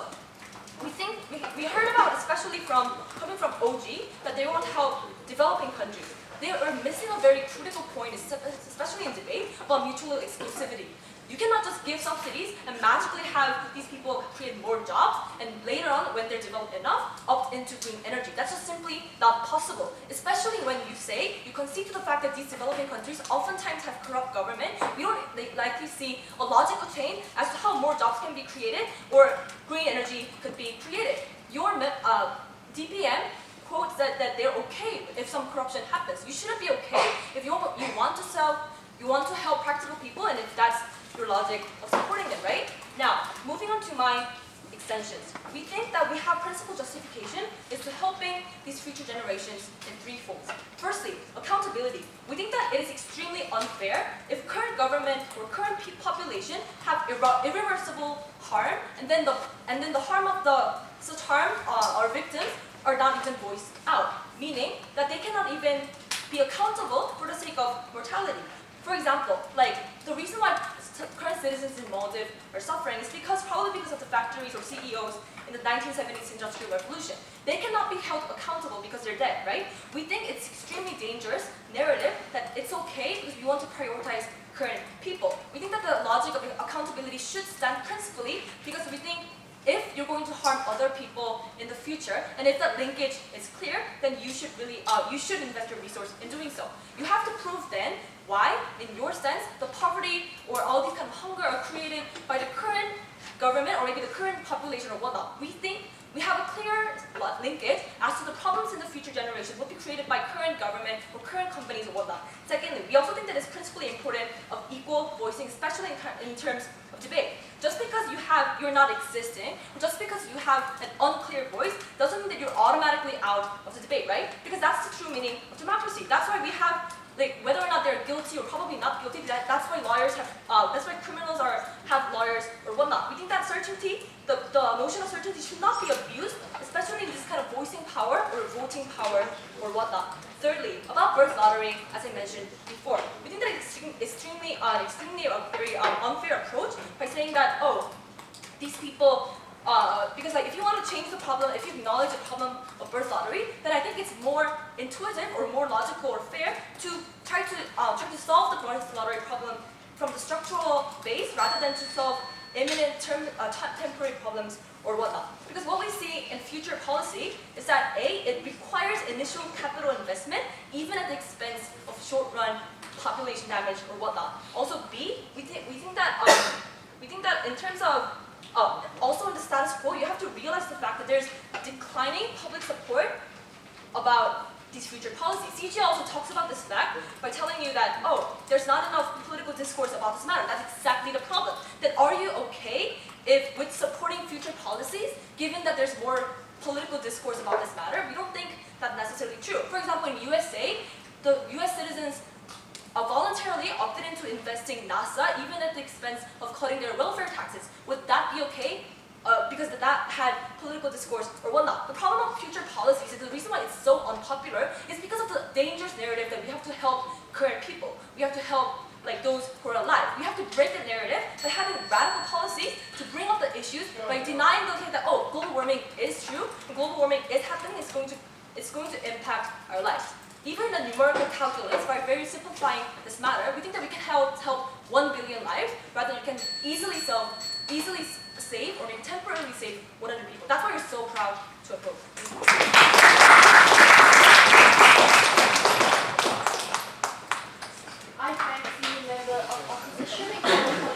S8: we think, we heard about, especially coming from OG, that they want to help developing countries. They are missing a very critical point, especially in debate, about mutual exclusivity. You cannot just give subsidies and magically have these people create more jobs and later on, when they're developed enough, opt into green energy. That's just simply not possible. Especially when you concede to the fact that these developing countries oftentimes have corrupt government. We don't likely see a logical chain as to how more jobs can be created or green energy could be created. Your DPM quotes that they're okay if some corruption happens. You shouldn't be okay if you want to help practical people, and if that's your logic of supporting them, right? Now, moving on to my extensions. We think that we have principal justification is to helping these future generations in three folds. Firstly, accountability. We think that it is extremely unfair if current government or current population have irreversible harm, and then the harm of such harm or victims are not even voiced out, meaning that they cannot even be accountable for the sake of mortality. For example, the reason why current citizens in Maldives are suffering is probably because of the factories or CEOs in the 1970s Industrial Revolution. They cannot be held accountable because they're dead, right? We think it's extremely dangerous narrative that it's okay because we want to prioritize current people. We think that the logic of accountability should stand principally because we think if you're going to harm other people in the future, and if that linkage is clear, then you should invest your resource in doing so. You have to prove then why, in your sense, the poverty or all these kind of hunger are created by the current government or maybe the current population or whatnot. We think we have a clear linkage as to the problems in the future generation will be created by current government or current companies or whatnot. Secondly, we also think that it's principally important of equal voicing, especially in terms of debate. Just because you're not existing, or just because you have an unclear voice, doesn't mean that you're automatically out of the debate, right? Because that's the true meaning of democracy. That's why we have whether or not they're guilty or probably not guilty, that's why criminals have lawyers or whatnot. We think that certainty, the notion of certainty should not be abused, especially in this kind of voicing power or voting power or whatnot. Thirdly, about birth lottery, as I mentioned before, we think that it's extremely a very unfair approach by saying that, these people because like if you want to change the problem, if you acknowledge the problem of birth lottery, then I think it's more intuitive or more logical or fair to try to solve the birth lottery problem from the structural base rather than to solve imminent temporary problems or whatnot. Because what we see in future policy is that A, it requires initial capital investment even at the expense of short-run population damage or whatnot. Also B, we think that in terms of also in the status quo, you have to realize the fact that there's declining public support about these future policies. CG also talks about this fact by telling you that, oh, there's not enough political discourse about this matter. That's exactly the problem. Then are you okay if with supporting future policies, given that there's more political discourse about this matter? We don't think that's necessarily true. For example, in USA, the US citizens voluntarily opted into investing NASA even at the expense of cutting their welfare taxes. Would that be okay? Because that had political discourse or whatnot. The problem of future policies is the reason why it's so unpopular is because of the dangerous narrative that we have to help current people. We have to help like those who are alive. We have to break the narrative by having radical policies to bring up the issues by denying the fact that global warming is true, and global warming is happening. It's going to impact our lives. Even the numerical calculus, by very simplifying this matter, we think that we can help 1 billion lives rather than we can easily save or maybe temporarily save 100 people. That's why we're so proud to oppose.
S3: I thank the member of opposition for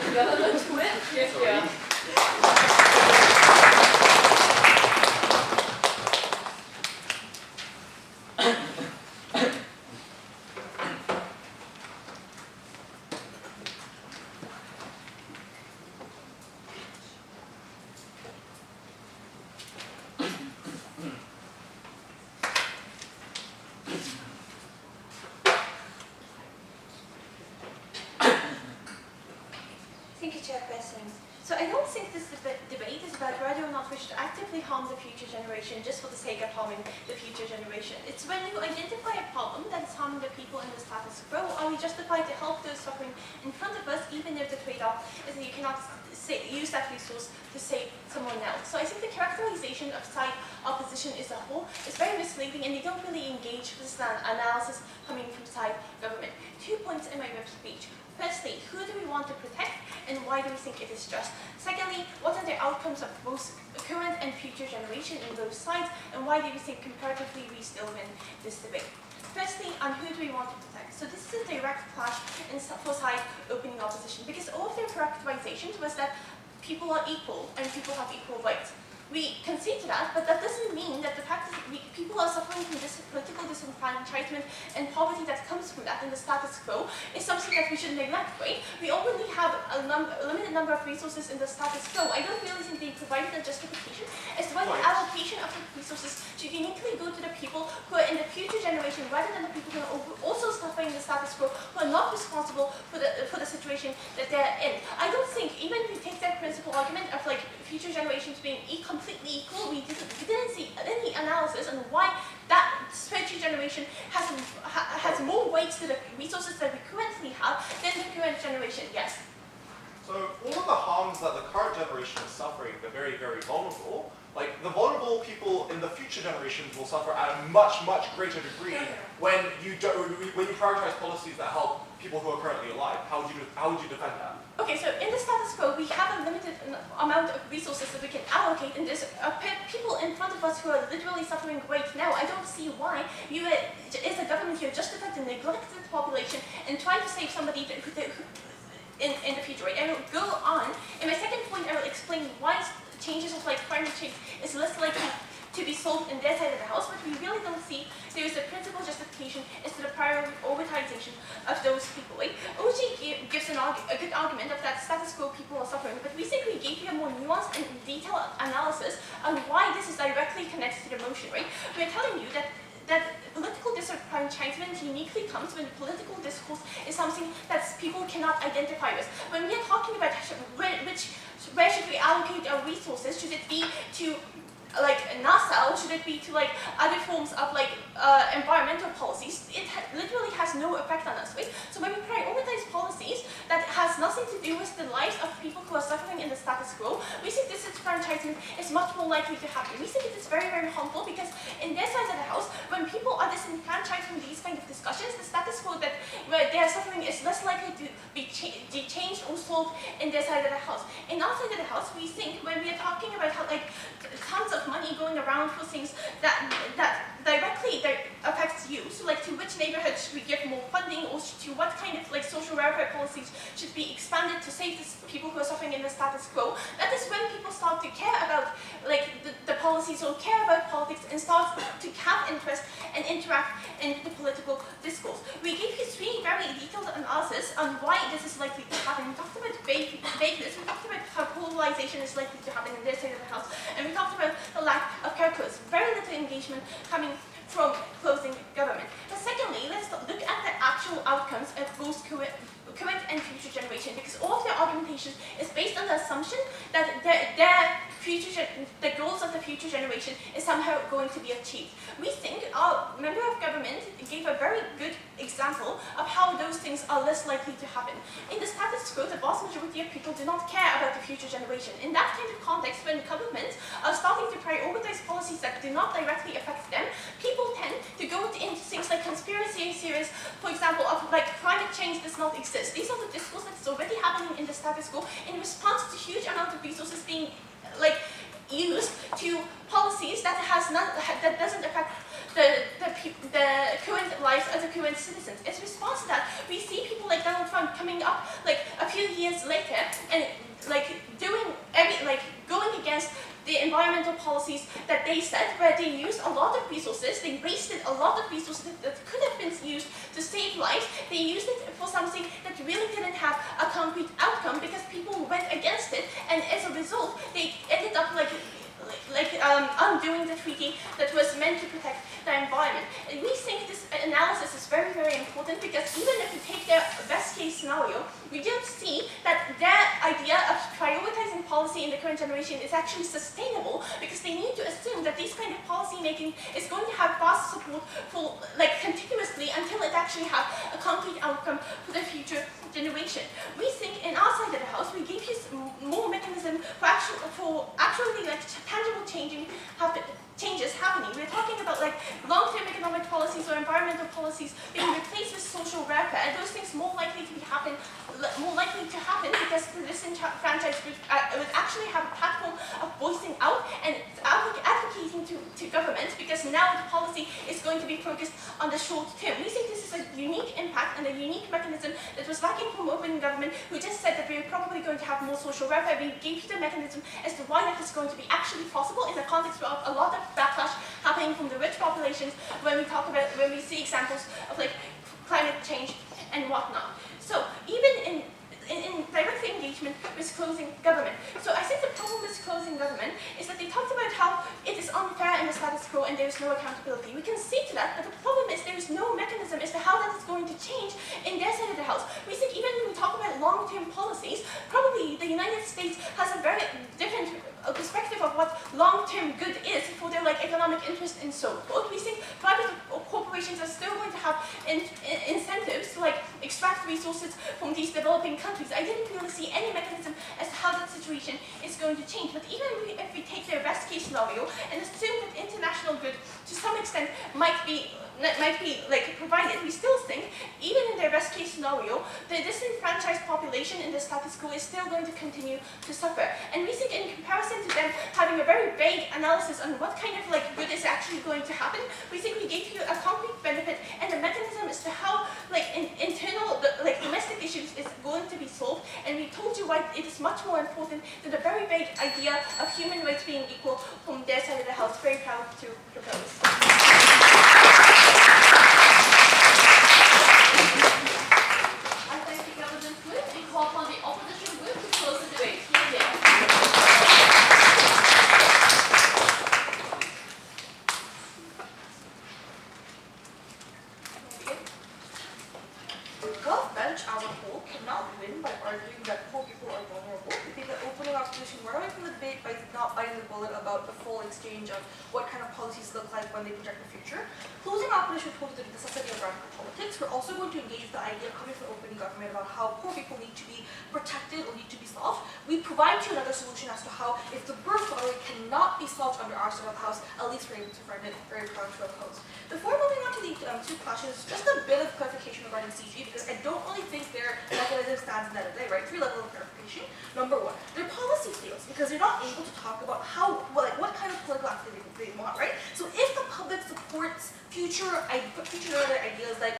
S3: the government to it. Yes, yeah.
S2: Thank you, Chairperson. So I don't think this debate is about whether or not we should actively harm the future generation just for the sake of harming the future generation. It's when you identify a problem that is harming the people in the status quo, are we justified to help those suffering in front of us, even if the trade-off is that you cannot use that resource to save someone else. So I think the characterization of side opposition as a whole is very misleading, and they don't really engage with this analysis coming from side government. 2 points in my web speech. Firstly, who do we want to protect and why do we think it is just? Secondly, what are the outcomes of both current and future generation in both sides, and why do we think comparatively we still win this debate? Firstly, on who do we want to protect? So this is a direct clash for side opening opposition, because all of their characterizations was that people are equal and people have equal rights. We concede to that, but that doesn't mean that the fact that people are suffering from this political disenfranchisement and poverty that comes from that in the status quo is something that we should neglect, right? We already have a limited number of resources in the status quo. I don't really think they provided a justification as to why the allocation of the resources should uniquely go to the people who are in the future generation rather than the people who are also suffering the status quo, who are not responsible for the situation that they're in. I don't think, even if you take that principal argument of like future generations being completely equal, we didn't see any analysis on why that future generation has more weight to the resources that we currently have than the current generation. Yes.
S6: So all of the harms that the current generation is suffering, they're very, very vulnerable. Like the vulnerable people in the future generations will suffer at a much, much greater degree when you prioritize policies that help people who are currently alive. How would you defend that?
S2: Okay, so in the status quo, we have a limited amount of resources that we can allocate, and there's people in front of us who are literally suffering right now. I don't see why you, as a government, you're justified to neglect the population and try to save somebody in the future. Right? I will go on. In my second point, I will explain why changes of like climate change is less likely to be solved in their side of the house, but we really don't see there is a principal justification as to the prioritization of those people. Right? OG gives a good argument of that status quo people are suffering, but we think we gave you a more nuanced and detailed analysis on why this is directly connected to the motion. Right? We're telling you that political disenfranchisement uniquely comes when political discourse is something that people cannot identify with. When we are talking about where should we allocate our resources, should it be to like NASA, or should it be to like other forms of like environmental policies? It literally has no effect on us, right? So when we prioritize policies that has nothing to do with the lives of people who are suffering in the status quo, we think disenfranchisement is much more likely to happen. We think it is very, very harmful because in their side of the house, when people are disenfranchised from these kind of discussions, the status quo that where they are suffering is less likely to be changed or solved in their side of the house. In our side of the house, we think when we are talking about how like tons of money going around for things that directly affects you, so like to which neighborhood should we give more funding, or to what kind of like social welfare policies should be expanded to save the people who are suffering in the status quo, that is when people start to care about like the policies or care about politics and start to have interest and interact in the political discourse. We gave you 3 very detailed analysis on why this is likely to happen. We talked about vagueness, we talked about how polarization is likely to happen in their side of the house, and we talked about the lack of purpose, very little engagement coming from closing government. But secondly, let's look at the actual outcomes of both current and future generation, because all of their argumentation is based on the assumption that the goals of the future generation is somehow going to be achieved. We think our member of government gave a very good example of how those things are less likely to happen. In the status quo, the vast majority of people do not care about the future generation. In that kind of context, when governments are starting to prioritize policies that do not directly affect them, people tend to go into things like conspiracy theories, for example, of like climate change does not exist. These are the discourse that's already happening in the status quo in response to huge amount of resources being like used to policies that doesn't affect the current lives of the current citizens. As a response to that, we see people like Donald Trump coming up like a few years later and like going against the environmental policies that they set, where they used a lot of resources, they wasted a lot of resources that could have been used to save lives. They used it for something that really didn't have a concrete outcome because people went against it, and as a result, they ended up undoing the treaty that was meant to protect the environment. And we think this analysis is very, very important because even if we take their best case scenario, we don't see that their idea of prioritizing policy in the current generation is actually sustainable, because they need to assume that this kind of policy making is going to have vast support for like continuously until it actually have a concrete outcome for the future generation. We think in our side of the house, we gave you more mechanism for actually like tangible changes happening. We're talking about like long-term economic policies or environmental policies being replaced with social welfare, and those things more likely to happen because the disenfranchised group would actually have a platform of voicing out and advocating to governments, because now the policy is going to be focused on the short term. We think this is a unique impact and a unique mechanism that was lacking from open government, who just said that we're probably going to have more social welfare. We gave you the mechanism as to why that is going to be actually possible in the context of a lot of backlash happening from the rich populations when we see examples of like climate change and whatnot. So even in direct engagement with closing government. So I think the problem with closing government is that they talked about how it is unfair in the status quo and there is no accountability. We can see to that, but the problem is there is no mechanism as to how that is going to change in their side of the house. We think even when we talk about long-term policies, probably the United States has a very different perspective of what long-term good is for their like economic interest and so forth. We think private corporations are still going to have incentives to like extract resources from these developing countries. I didn't really see any mechanism as to how that situation is going to change. But even if we take their best case scenario and assume that international good to some extent might be like provided, we still think even in their best case scenario, the disenfranchised population in the status quo is still going to continue to suffer. And we think in comparison to them having a very vague analysis on what kind of like good is actually going to happen, we think we gave you a concrete benefit and a mechanism as to how like internal domestic issues is going to be solved, and we told you why it is much more important than the very vague idea of human rights being equal from their side of the house. Very proud to propose.
S3: I thank the government group and call upon the opposition group to close the debate.
S9: Gulf Bench, as a whole, cannot win by arguing that poor people are vulnerable. We think that opening opposition right away from the debate by not biting the bullet about the full exchange of what kind of policies look like when they project the future. Closing opposition told the necessity of radical politics. We're also going to engage with the idea coming from open government about how poor people need to be protected or need to be solved. We provide you another solution as to how, if the birth lottery cannot be solved under our side of the house, at least we're able to find it very proud to oppose. Before moving on to the two questions, just a bit of clarification regarding CG, because I don't really think their mechanism stands in that day, right? 3 levels of clarification. Number 1, their policy fails because they're not able to talk about how, what kind of political activity they want, right? So if the public supports future ideas like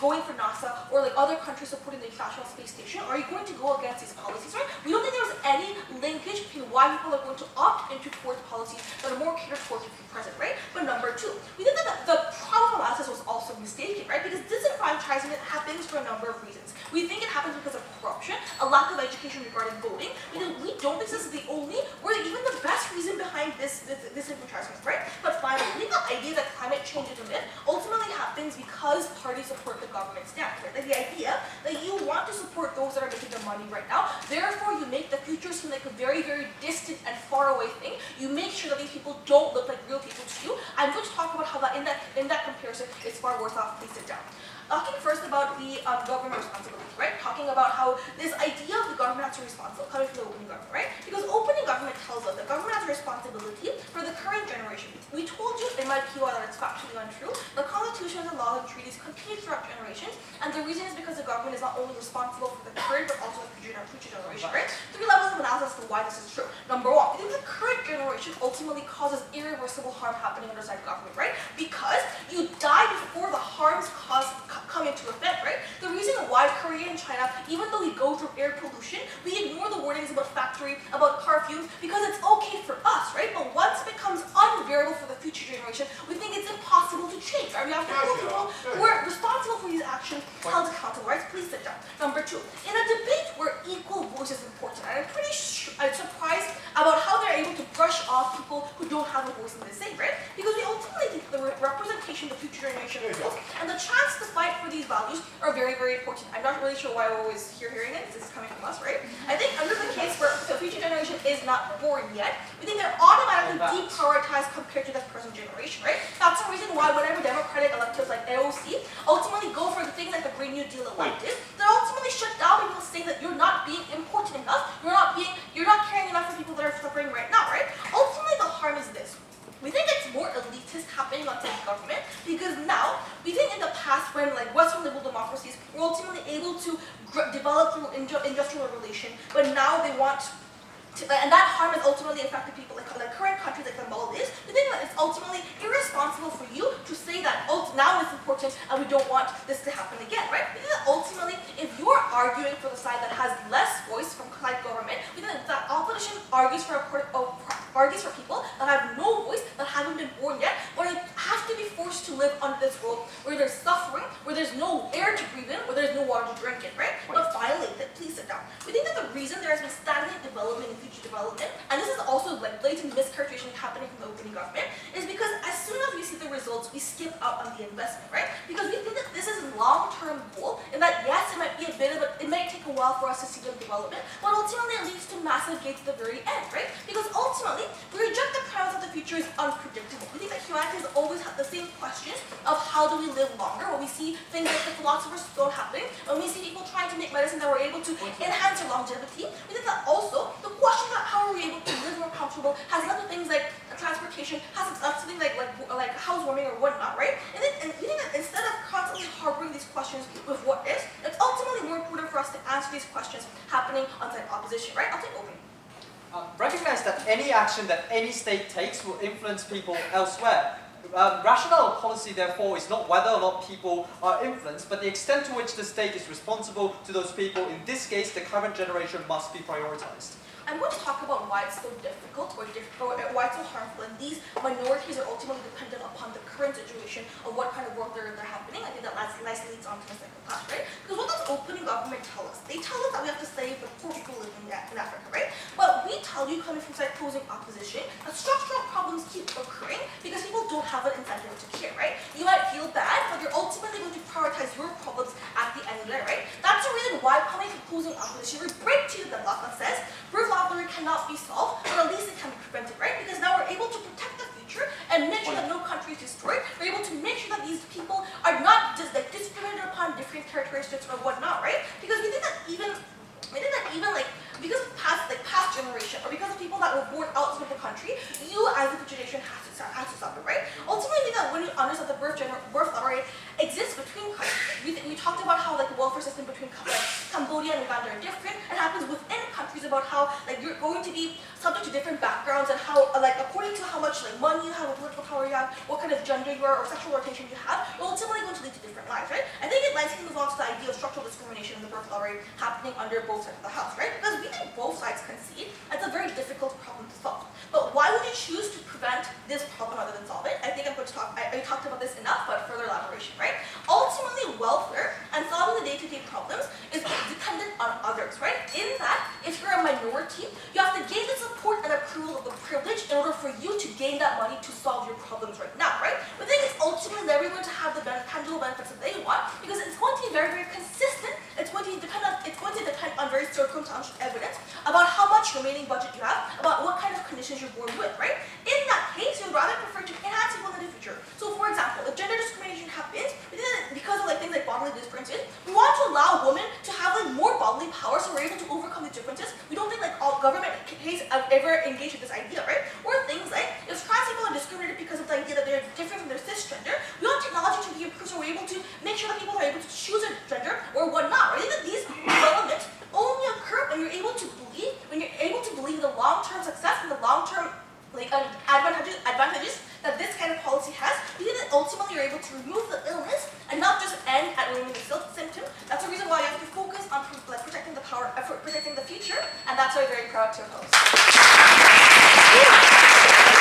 S9: going for NASA or like other countries supporting the International Space Station, are you going to go against these policies, right? We don't think there's any linkage between why people are going to opt into towards policies that are more catered towards the present, right? But number 2, we think that the problem analysis was also mistaken, right? Because disenfranchisement happens for a number of reasons. We think it happens because of corruption, a lack of education regarding voting, because we don't think this is the only or even the best reason behind this disenfranchisement, right? But finally, we think the idea that climate change is a myth ultimately happens because parties support the government stance, right? Like the idea that you want to support those that are making the money right now, therefore you make the future seem like a very, very distant and far away thing. You make sure that these people don't look like real people to you. I'm going to talk about how that in that comparison is far worse off. Please sit down. Talking first about the government responsibility, right? Talking about how this idea of the government has a responsibility coming from the opening government, right? Because opening government tells us that government has a responsibility for the current generation. We told you in my PY that it's factually untrue. The constitutions and laws and treaties continue throughout generations, and the reason is because the government is not only responsible for the current but also the future generation, right? 3 levels of analysis as to why this is true. Number 1, we think the current generation ultimately causes irreversible harm happening under side government, right? Because you die before the harms caused come into effect, right? The reason why Korea and China, even though we go through air pollution, we ignore the warnings about factory, about car fumes, because it's okay for us, right? But once it becomes unbearable for the future generation, we think it's impossible to change, right? We have to hold people who are responsible for these actions held accountable, right? Please sit down. Number 2, in a debate where equal voice is important, and I'm surprised about how they're able to brush off people who don't have a voice in this thing, right? Because we ultimately think the representation of the future generation and the chance to fight for these values are very, very important. I'm not really sure why we're always hearing it, this is coming from us, right? I think under the case where the future generation is not born yet, we think they're automatically deprioritized compared to the present generation, right? That's the reason why whenever Democratic electives like AOC ultimately go for the things like the Green New Deal elective, they're ultimately shut down by people saying that you're not being important enough, you're not caring enough for people that are suffering right now, right? Ultimately the harm is this. We think it's more elitist happening on state government because now, we think in the past when like Western liberal democracies were ultimately able to develop through industrial revolution, but now they want and that harm has ultimately affected people like current countries like the Maldives. We think that it's ultimately irresponsible for you to say that now it's important and we don't want this to happen again, right? We think that ultimately, if you're arguing for the side that has less voice from side government, we think that opposition argues for people that have no voice, that haven't been born yet, or they have to be forced to live under this world where there's suffering, where there's no air to breathe in, where there's no water to drink in, right? But finally, please sit down. We think that the reason there has been stagnant development in future development, and this is also like blatant mischaracterization happening from the opening government, is because as soon as we see the results, we skip out on the investment, right? Because we think that this is a long-term goal, and that yes, it might be it might take a while for us to see the development, but ultimately it leads to massive gains at the very end, right? Because ultimately, we reject the premise that the future is unpredictable. We think that humanity has always had the same questions of how do we live longer, when we see things like the philosopher's stone happening, when we see people trying to make medicine that were able to enhance your longevity. We think that also the question about how are we able to live more comfortable has led to things like transportation, has something like housewarming or whatnot, right? And we think that instead of constantly harboring these questions with what is, it's ultimately more important for us to answer these questions happening on the opposition, right? I'll take opening.
S1: Recognize that any action that any state takes will influence people elsewhere. Rationale of policy, therefore, is not whether or not people are influenced, but the extent to which the state is responsible to those people. In this case, the current generation must be prioritized.
S9: I'm going to talk about why it's so difficult or why it's so harmful, and these minorities are ultimately dependent upon the current situation of what kind of work they're happening. I think that nicely leads on to the second class, right? Because what does opening government tell us? They tell us that we have to save the poor people living in Africa, right? But we tell you, coming from side opposing opposition, that structural problems keep occurring because people don't have an incentive to care, right? You might feel bad, but you're ultimately going to prioritize your problems at the end of the day, right? That's the reason why coming from opposing opposition, we break to the deadlock that says birth lottery cannot be solved, but at least it characteristics or whatnot, right? Because we think that even like because of past generation or because of people that were born outside of the country, you as the future generation has to suffer, right? Ultimately, that when you understand the birth lottery exists between countries, we talked about how like the welfare system between Cambodia and Uganda are different. It happens within countries about how like you're going to be subject to different backgrounds and how like according to how much like money you have, what political power you have, what kind of gender you are or sexual orientation you have, you're ultimately going to lead to different lives, right? I think it likely moves on to the idea of structural discrimination in the birth lottery happening under both sides of the house, right? Because we think both sides concede. It's a very difficult problem to solve. But why would you choose to prevent this problem rather than solve it? I think I'm going to talk, I talked about this enough, but further elaboration, right? Ultimately, welfare and solving the day-to-day problems is dependent on others, right? In that, if you're a minority, you have to gain the support and approval of the privilege in order for you to gain that money to solve your problems right now, right? The thing is, ultimately, they're going to have the tangible benefits that they want because it's going to be very, very consistent. It's going to depend on very circumstantial evidence about how much remaining budget you have, about what kind of conditions you're born with, right? In that case, you'd rather prefer to enhance equality in the future. So, for example, if gender discrimination happens, because of like things like bodily differences, we want to allow women to have like more bodily power, so we're able to overcome the differences. We don't think like all government case ever engaged with this idea, right? Or things like if trans people are discriminated because of the idea that they're different from their cisgender, we want technology to be improved so we're able to make sure that people are able to choose a gender or whatnot. Right? I think that these developments only occur when you're able to believe the long-term success and the long-term like advantages that this kind of policy has. We think that ultimately you're able to remove the illness and not just end at removing the symptom. That's the reason why you have to focus on protecting the future, and that's why I'm very proud to oppose.